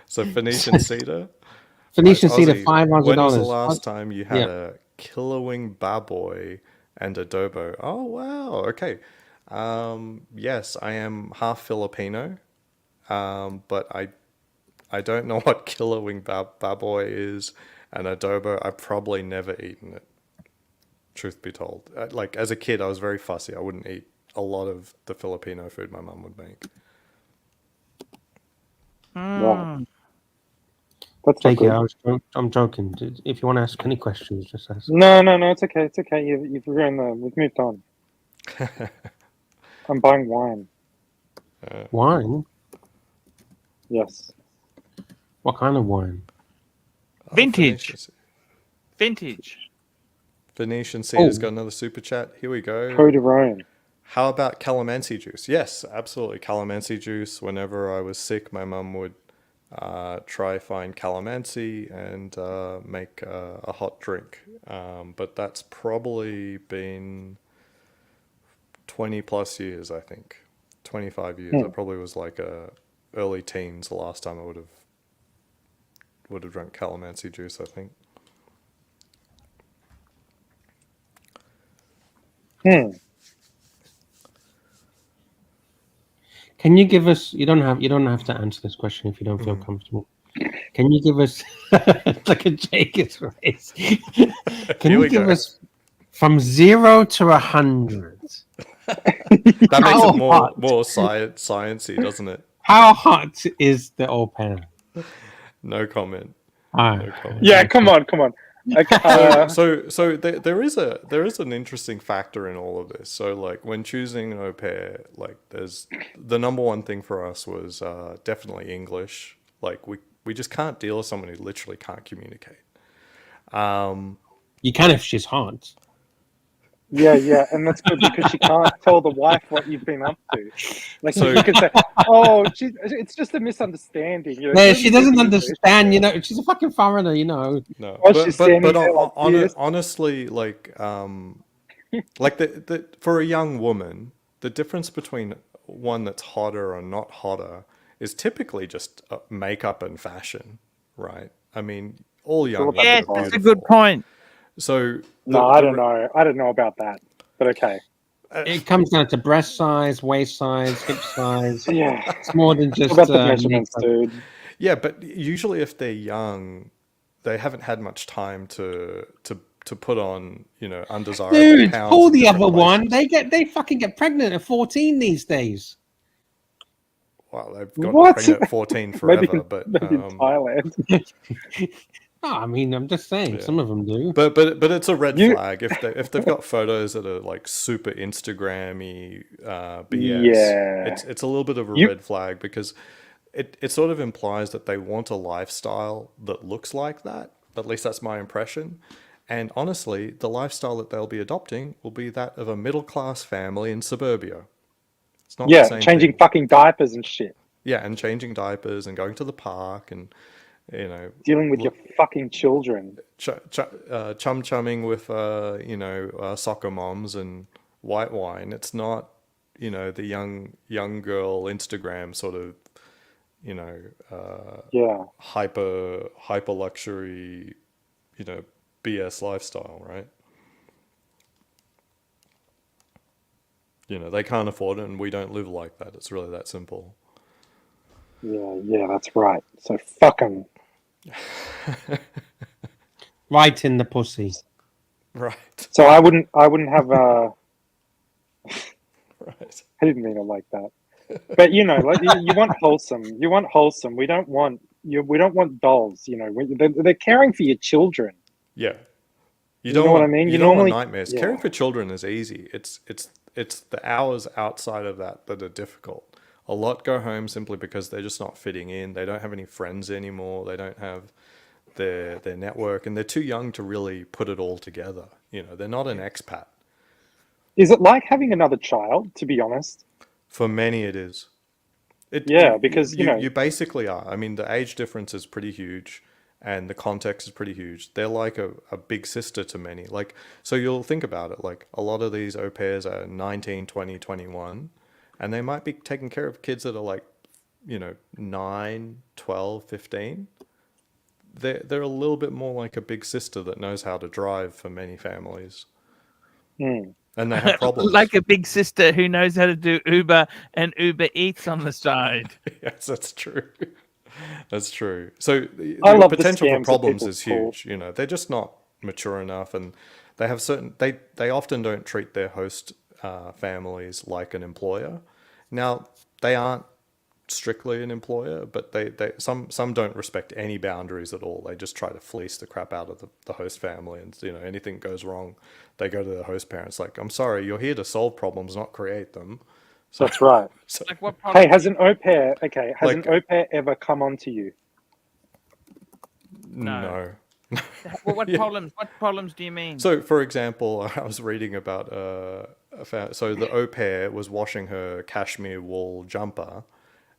So Phoenician Cedar. Phoenician Right, Cedar, Aussie, $500. When was the last time you had Yeah. a killer wing baboy and a dobo? Oh wow, okay. Yes, I am half Filipino, but I don't know what killer wing baboy is, and adobo. I've probably never eaten it. Truth be told, like as a kid, I was very fussy. I wouldn't eat a lot of the Filipino food my mum would make. Wow. That's not Jakey, good. I'm joking. If you want to ask any questions, just ask. No, it's okay. It's okay. You've ruined the. We've moved on. I'm buying wine. Wine? Yes. What kind of wine? Vintage. Vintage. Phoenician Cedar's Oh. got another super chat. Here we go. Code of Rome. How about calamansi juice? Yes, absolutely. Calamansi juice. Whenever I was sick, my mum would try find calamansi and make a hot drink. But that's probably been 20 plus years, I think. 25 years. I probably was like early teens the last time I would have drunk calamansi juice, I think. Can you give us? You don't have to answer this question if you don't feel comfortable. Can you give us like a Jacob's race? Can you give us from 0 to 100? That makes How it more hot? sciencey, doesn't it? How hot is the au pair? No comment. All No right. comment. Yeah, come on. Okay, So there is an interesting factor in all of this. So like when choosing an au pair, like there's the number one thing for us was definitely English. Like we just can't deal with someone who literally can't communicate. You can if she's hot. Yeah, and that's good because she can't tell the wife what you've been up to. Like So- you could say, "Oh, it's just a misunderstanding." You know, Yeah, she doesn't speak understand. English. She's a fucking foreigner. No, she's standing there like this. honestly, like the for a young woman, the difference between one that's hotter or not hotter is typically just makeup and fashion, right? I mean, all young women Yes, are that's a beautiful. good point. So No, I don't know. I don't know about that, but okay. It comes down to breast size, waist size, hip size. Yeah, It's more than just about the measurements, makeup. dude. Yeah, but usually if they're young, they haven't had much time to put on, undesirable Dude, pounds. pull in the different other one. places. They fucking get pregnant at 14 these days. Well, they've got What? pregnant at 14 Maybe forever, but in Thailand. No, I mean, I'm just saying, some of them do. But it's a red flag if they've got photos that are like super Instagrammy BS. Yeah. It's a little bit of a red flag because it sort of implies that they want a lifestyle that looks like that. At least that's my impression. And honestly, the lifestyle that they'll be adopting will be that of a middle class family in suburbia. It's not the same changing thing. fucking diapers and shit. Yeah, and changing diapers and going to the park and Dealing with your fucking children. chum-chumming with soccer moms and white wine. It's not the young girl Instagram sort of you know, Yeah. hyper luxury, you know, BS lifestyle, right? You know, they can't afford it, and we don't live like that. It's really that simple. Yeah, that's right. So fuck 'em. Right in the pussy. Right. So I wouldn't have Right. I didn't mean it like that. But you know, like you want wholesome. You want wholesome. We don't want dolls. You know, they're caring for your children. Yeah. You You don't know what want, I mean? You You don't normally- want nightmares. yeah. Caring for children is easy. It's the hours outside of that are difficult. A lot go home simply because they're just not fitting in. They don't have any friends anymore. They don't have their network, and they're too young to really put it all together. You know, they're not an expat. Is it like having another child? To be honest. For many, it is. Because you know, you basically are. I mean, the age difference is pretty huge, and the context is pretty huge. They're like a big sister to many. Like, so you'll think about it. Like, a lot of these au pairs are 19, 20, 21, and they might be taking care of kids that are like, you know, 9, 12, 15. They're a little bit more like a big sister that knows how to drive for many families. And they have problems. Like a big sister who knows how to do Uber and Uber Eats on the side. Yes, that's true. That's true. So the love the potential for scams that problems people is pull. huge. You know, they're just not mature enough, and they have certain. They often don't treat their host families like an employer. Now, they aren't strictly an employer, but some don't respect any boundaries at all. They just try to fleece the crap out of the host family, and you know, anything goes wrong, they go to the host parents like, I'm sorry, you're here to solve problems, not create them. So, that's right. So, Like what Hey, has an au pair Like- an au pair ever come on to you? no. Well, what Yeah. problems do you mean? So, for example, I was reading about so the au pair was washing her cashmere wool jumper,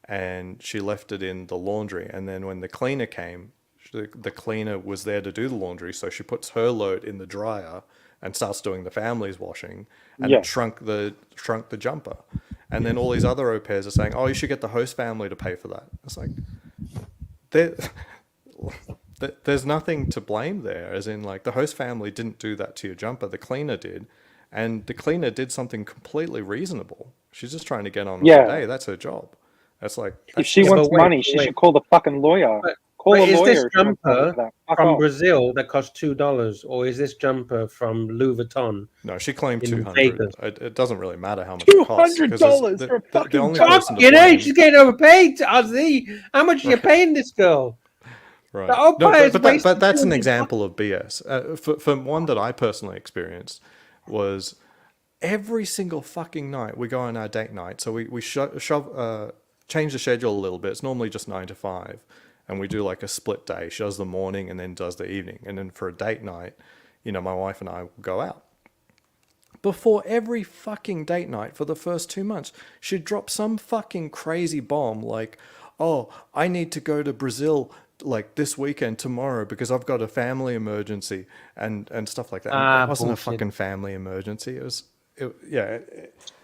and she left it in the laundry. And then when the cleaner came, the cleaner was there to do the laundry, so she puts her load in the dryer and starts doing the family's washing, and Yeah. it shrunk the jumper. And then all these other au pairs are saying, "Oh, you should get the host family to pay for that." It's like, there's nothing to blame there, as in, like, the host family didn't do that to your jumper, the cleaner did, and the cleaner did something completely reasonable. She's just trying to get on with Yeah. her day. That's her job. That's like, If she Yeah, wants but wait, money, she wait. should call the fucking lawyer. Call But a is lawyer. this if she wants money jumper for that. Fuck from off. Brazil that cost $2, or is this jumper from Louis Vuitton? no, she claimed In 200. Vegas. It doesn't really matter how much it costs. because $200 the- for a the fucking only jumper. person to You know, blame- she's getting overpaid, Ozzy. How much are you paying this girl? Right. The au No, pair is but wasting that's an $200. example of BS. For one that I personally experienced was every single fucking night we go on our date night. So we change the schedule a little bit. It's normally just 9 to 5. And we do like a split day. She does the morning and then does the evening. And then for a date night, you know, my wife and I will go out. Before every fucking date night for the first 2 months, she'd drop some fucking crazy bomb like, oh, I need to go to Brazil like this weekend tomorrow because I've got a family emergency and stuff like that. And it wasn't bullshit. a fucking family emergency. It was,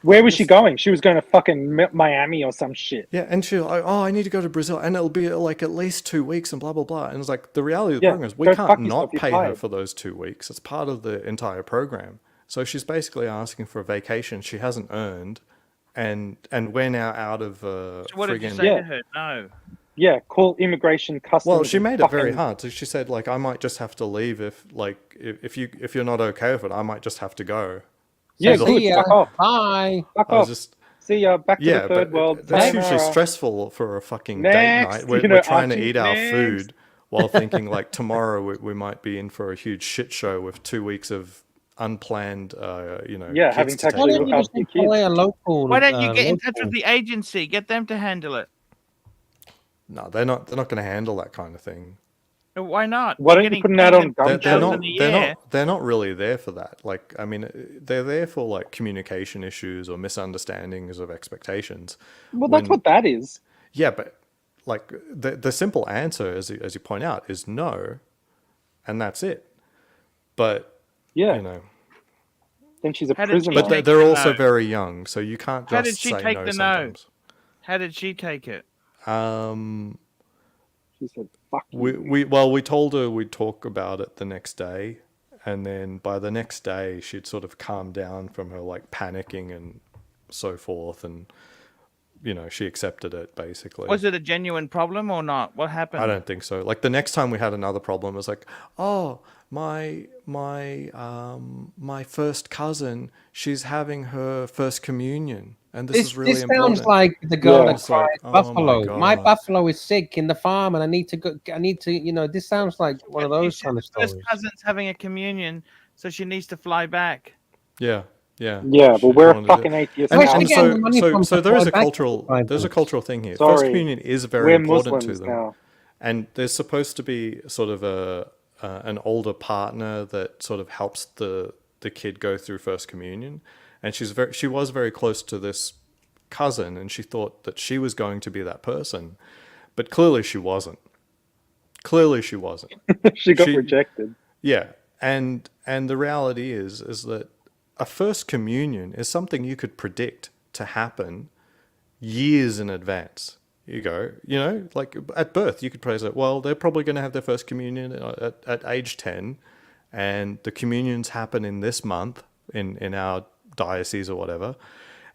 Where was she going? She was going to fucking Miami or some shit. yeah, and she's like, oh, I need to go to Brazil, and it'll be like at least 2 weeks, and blah blah blah. And it's like, the reality of the Yeah, program is we go can't fuck not yourself, you're pay her fired. for those 2 weeks. It's part of the entire program. So she's basically asking for a vacation she hasn't earned, and we're now out of So what did you friggin- say Yeah. to her? No. Yeah, call immigration customs. Well, she and made it very fucking- hard. So she said, like, I might just have to leave if you're not okay with it, I might just have to go. Yeah, So good. See ya. Fuck off. Bye. Fuck I was off. just See ya. Back to yeah, the third but world. that's Sayonara. hugely stressful for a fucking date Next, night. We're, you know, we're trying to Archie, eat our next. food while thinking like tomorrow we might be in for a huge shit show with 2 weeks of unplanned, you know, Yeah, kids having to to take Why actually don't over. you just employ a local? Why don't you get in touch local- with the agency? Get them to handle it. No, they're not going to handle that kind of thing. Why not? Why don't You're you getting put an ad paid on them They're, Gumtree? they're not. $2,000 a They're year. not. They're not really there for that. Like, I mean, they're there for like communication issues or misunderstandings of expectations. Well, that's when- what that is. Yeah, but like the simple answer, as you point out, is no, and that's it. But Yeah. you know, Then she's a How did she prisoner. but take they're the also no? very young, so you can't How did just she say take no the no? sometimes. How did she take it? She said, "Fuck you." We told her we'd talk about it the next day, and then by the next day she'd sort of calmed down from her like panicking and so forth, and she accepted it basically. Was it a genuine problem or not? What happened? I don't think so. Like the next time we had another problem, it was like, oh, my first cousin, she's having her first communion, and this is really this important. sounds like the girl that It's like, cried oh buffalo. My God. buffalo is sick in the farm, and I need to go. This sounds like one of those kind of First stories. cousin's having a communion, so she needs to fly back. Yeah. Yeah, but we're a fucking atheist. So there is a cultural thing here. Sorry. First communion is very We're important Muslims to them, now. and there's supposed to be sort of an older partner that sort of helps the kid go through first communion, and she was very close to this cousin, and she thought that she was going to be that person, but clearly she wasn't. She got rejected. Yeah, and the reality is that a first communion is something you could predict to happen years in advance. You go, like at birth, you could say, well, they're probably going to have their first communion at age 10, and the communions happen in this month in our diocese or whatever.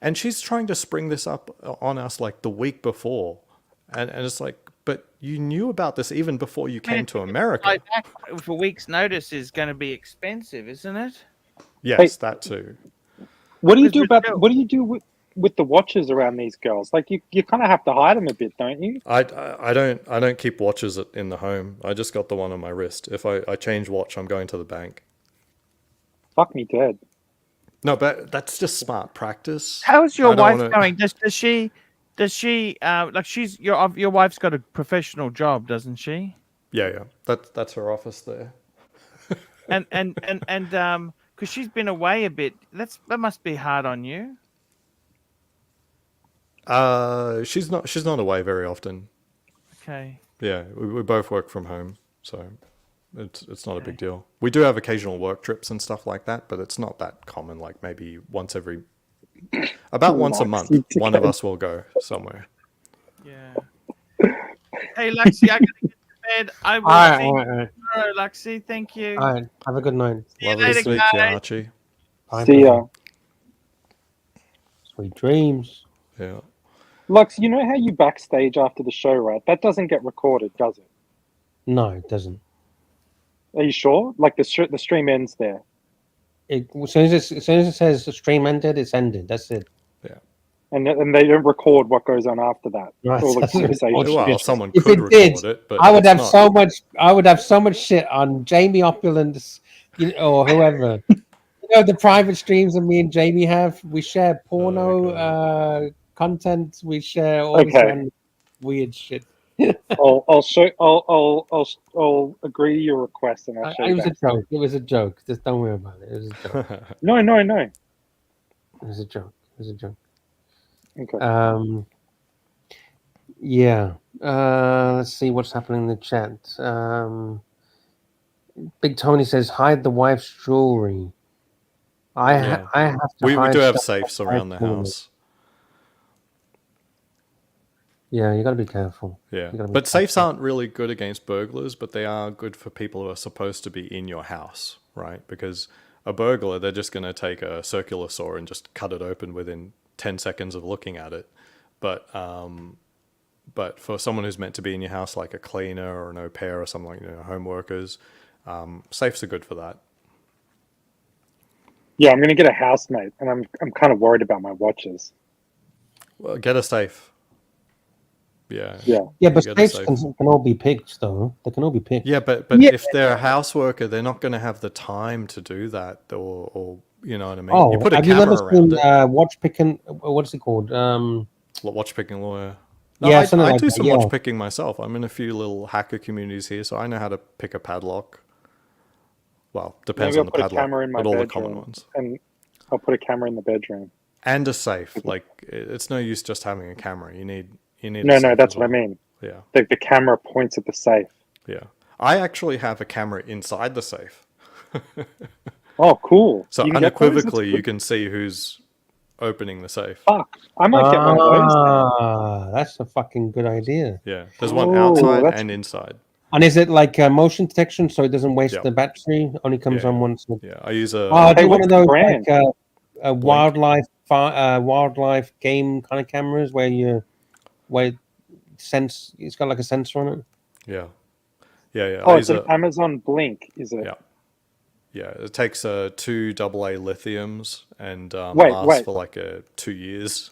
And she's trying to spring this up on us like the week before. And it's like, but you knew about this even before you came to America. Fly back for a week's notice is going to be expensive, isn't it? Yes, that too. What do you do with the watches around these girls? Like you kind of have to hide them a bit, don't you? I don't keep watches in the home. I just got the one on my wrist. If I change watch, I'm going to the bank. Fuck me dead. No, but that's just smart practice. How's your wife going? Does she like your wife's got a professional job, doesn't she? Yeah. That's her office there. and because she's been away a bit, that must be hard on you. She's not away very often. Okay. Yeah, we both work from home, so it's not a big deal. We do have occasional work trips and stuff like that, but it's not that common. Like maybe once a month, one of us will go somewhere. Yeah. Hey, Luxie, I gotta get to bed. I will see you tomorrow, Luxie. Thank you. All right, have a good night. Lovely to speak to you, Archie. Bye. See ya. Sweet dreams. Yeah. Lux, you know how you backstage after the show, right? That doesn't get recorded, does it? No, it doesn't. Are you sure? Like the stream ends there. As soon as it says the stream ended, it's ended. That's it. Yeah. And they don't record what goes on after that. Right. All the conversations. Well, someone If could it record did, it, but I would it's have not. so much. I would have so much shit on Jamie Opulent, or whoever. The private streams that me and Jamie have. We share porno content. We share all this random weird shit. I'll agree to your request and I'll show you. It was a joke. It was a joke. Just don't worry about it. It was a joke. No. It was a joke. It was a joke. Okay. Yeah. Let's see what's happening in the chat. Big Tony says, hide the wife's jewelry. I have to. We hide do have stuff safes from around the my jewelry. house. Yeah, you got to be careful. Yeah, You gotta be but safes careful. aren't really good against burglars, but they are good for people who are supposed to be in your house, right? Because a burglar, they're just going to take a circular saw and just cut it open within 10 seconds of looking at it. But for someone who's meant to be in your house, like a cleaner or an au pair or something like home workers, safes are good for that. Yeah, I'm going to get a housemate, and I'm kind of worried about my watches. Well, get a safe. Yeah. Yeah, but You get a safes can all be picked, though. They can all be picked. Yeah, but if they're a house worker, they're not going to have the time to do that, or you know what I mean. Oh, You put a have you camera never around seen it. watch picking? What's it called? Watch picking lawyer. No, Yeah, I something like do that, some yeah. watch picking myself. I'm in a few little hacker communities here, so I know how to pick a padlock. Well, depends Maybe on I'll the put a padlock, camera in my but all the bedroom, common ones. and I'll put a camera in the bedroom. And a safe. Like it's no use just having a camera. You need. No, a safe that's as what I well. mean. Yeah. The camera points at the safe. Yeah. I actually have a camera inside the safe. Oh, cool. So You can get those? That's unequivocally, good. you can see who's opening the safe. Fuck, I might get one of those. Then. That's a fucking good idea. Yeah, there's one outside and inside. And is it like motion detection, so it doesn't waste Yep. the battery? Only comes on once. Yeah, I use a. Oh, I do one of those brand? like wildlife game kind of cameras where it's got like a sensor on it. Yeah. Yeah. Oh, it's an Amazon Blink, is it? Yeah. Yeah, it takes 2 AA lithiums and Wait. lasts for like 2 years.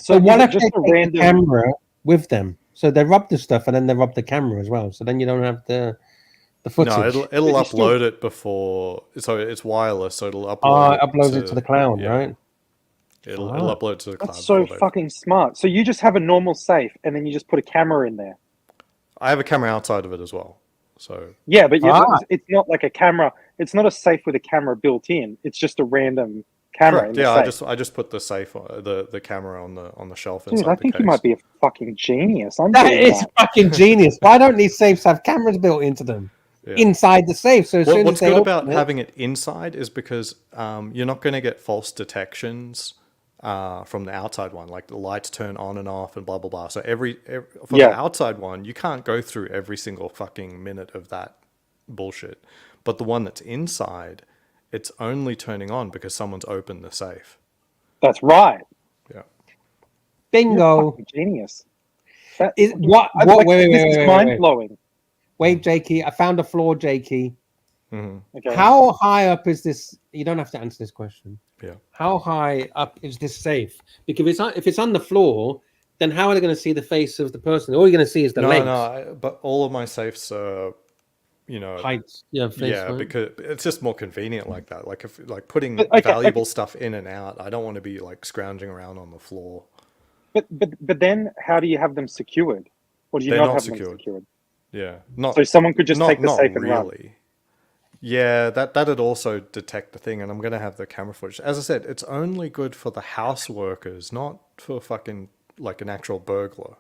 So what if just they a take random the camera with them? So they rub the stuff and then they rub the camera as well. So then you don't have the footage. No, it'll upload it before. So it's wireless, so it'll upload. It uploads it to the cloud, right? It'll upload to the cloud. That's so fucking smart. So you just have a normal safe and then you just put a camera in there. I have a camera outside of it as well. So yeah, but it's not like a camera. It's not a safe with a camera built in. It's just a random camera. Correct. In the safe. I just put the safe, the camera on the shelf. Dude, I think the you might be a fucking genius. That is fucking genius. Why don't these safes have cameras built into them inside the safe? So what's good about having it inside is because you're not going to get false detections from the outside one, like the lights turn on and off and blah blah blah. So for the outside one, you can't go through every single fucking minute of that bullshit. But the one that's inside, it's only turning on because someone's opened the safe. That's right. Yeah. Bingo. Genius. Wait, mind blowing. Wait, Jakey, I found a flaw, Jakey. Mm-hmm. Okay. How high up is this? You don't have to answer this question. Yeah. How high up is this safe? Because if it's on the floor, then how are they going to see the face of the person? All you're going to see is the legs. But all of my safes are, heights. Because it's just more convenient like that. Like putting valuable stuff in and out. I don't want to be like scrounging around on the floor. But then how do you have them secured? Or do you not have them secured? Yeah, so someone could just take the safe and run. Yeah, that'd also detect the thing, and I'm gonna have the camera footage. As I said, it's only good for the house workers, not for fucking like an actual burglar.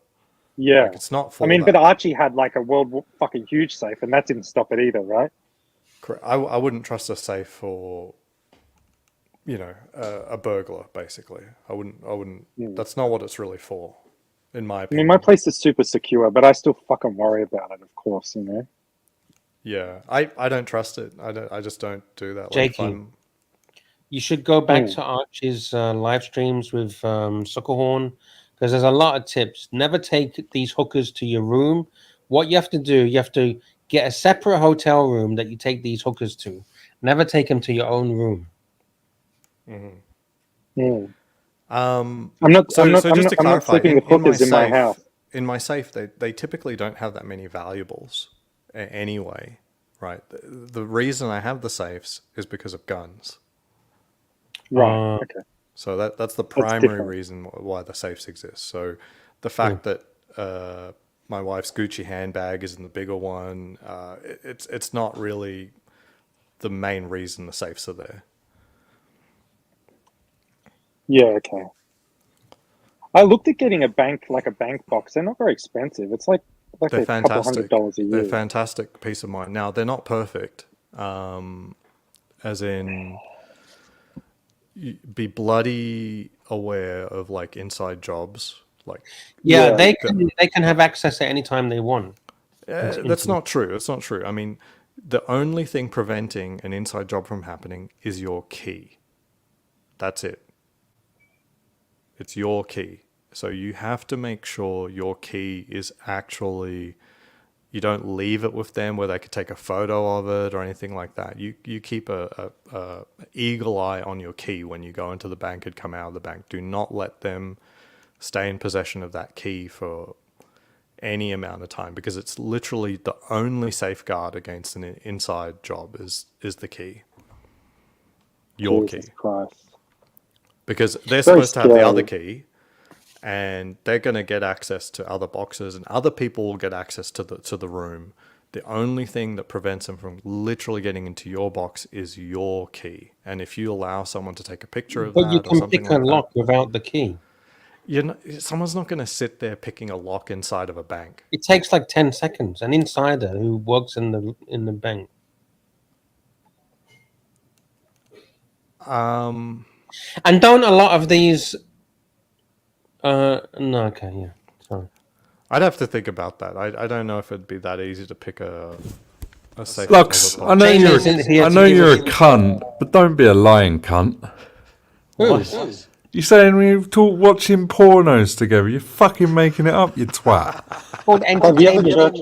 Yeah, like, it's not for. But Archie had like a world fucking huge safe, and that didn't stop it either, right? Correct. I wouldn't trust a safe for, a burglar. Basically, I wouldn't. That's not what it's really for, in my opinion. My place is super secure, but I still fucking worry about it, of course, Yeah, I don't trust it. I just don't do that. Jakey, you should go back to Archie's live streams with Suckerhorn, because there's a lot of tips. Never take these hookers to your room. What you have to do, you have to get a separate hotel room that you take these hookers to. Never take them to your own room. Mm-hmm. I'm not sleeping with hookers in my house. In my safe, they typically don't have that many valuables anyway, right? The reason I have the safes is because of guns. Right. Okay. So that's the primary reason why the safes exist. So the fact that my wife's Gucci handbag is in the bigger one, it's not really the main reason the safes are there. Yeah, okay. I looked at getting a bank box. They're not very expensive. It's like they're a couple $100 a year. They're fantastic peace of mind. Now, they're not perfect, as in be bloody aware of like inside jobs. They can have access at any time they want. That's not true. It's not true. I mean, the only thing preventing an inside job from happening is your key. That's it. It's your key. So you have to make sure your key is actually, you don't leave it with them where they could take a photo of it or anything like that. You keep a eagle eye on your key when you go into the bank and come out of the bank. Do not let them stay in possession of that key for any amount of time, because it's literally the only safeguard against an inside job is the key. Your Jesus key. Christ. Because they're supposed to have the other key, and they're going to get access to other boxes, and other people will get access to the room. The only thing that prevents them from literally getting into your box is your key. And if you allow someone to take a picture of that, but you can pick a lock without the key. Someone's not going to sit there picking a lock inside of a bank. It takes like 10 seconds. An insider who works in the bank. And don't a lot of these? No, okay, yeah. Sorry. I'd have to think about that. I don't know if it'd be that easy to pick a safe. Lux, I know you're a cunt, but don't be a lying cunt. What? You saying we talk watching pornos together? You're fucking making it up, you twat. Called entertainment.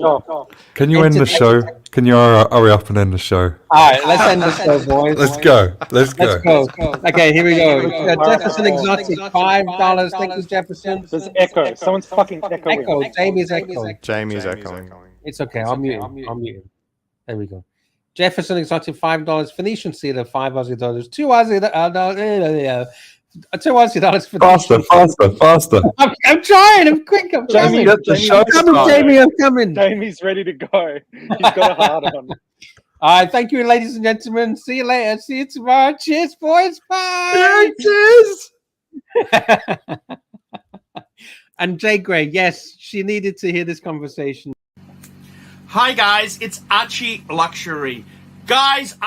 Can you end the show? Can you hurry up and end the show? Alright, let's end the show, boys. Let's go. Let's go. Okay, here we go. Jefferson Exotic, $5. Thank you, Jefferson. There's echo. Someone's fucking echoing. Echo. Jamie's echoing. Jamie's echoing. It's okay. I'll mute him. There we go. Jefferson Exotic, $5. Phoenician Cedar, $5 Aussie. $2 $2 for faster. I'm trying. I'm quick. I'm trying. I'm coming. Jamie's ready to go. He's got a hard on. All right. Thank you, ladies and gentlemen. See you later. See you tomorrow. Cheers, boys. Bye. Cheers. And Jay Gray, yes, she needed to hear this conversation. Hi guys, it's Archie Luxury. Guys,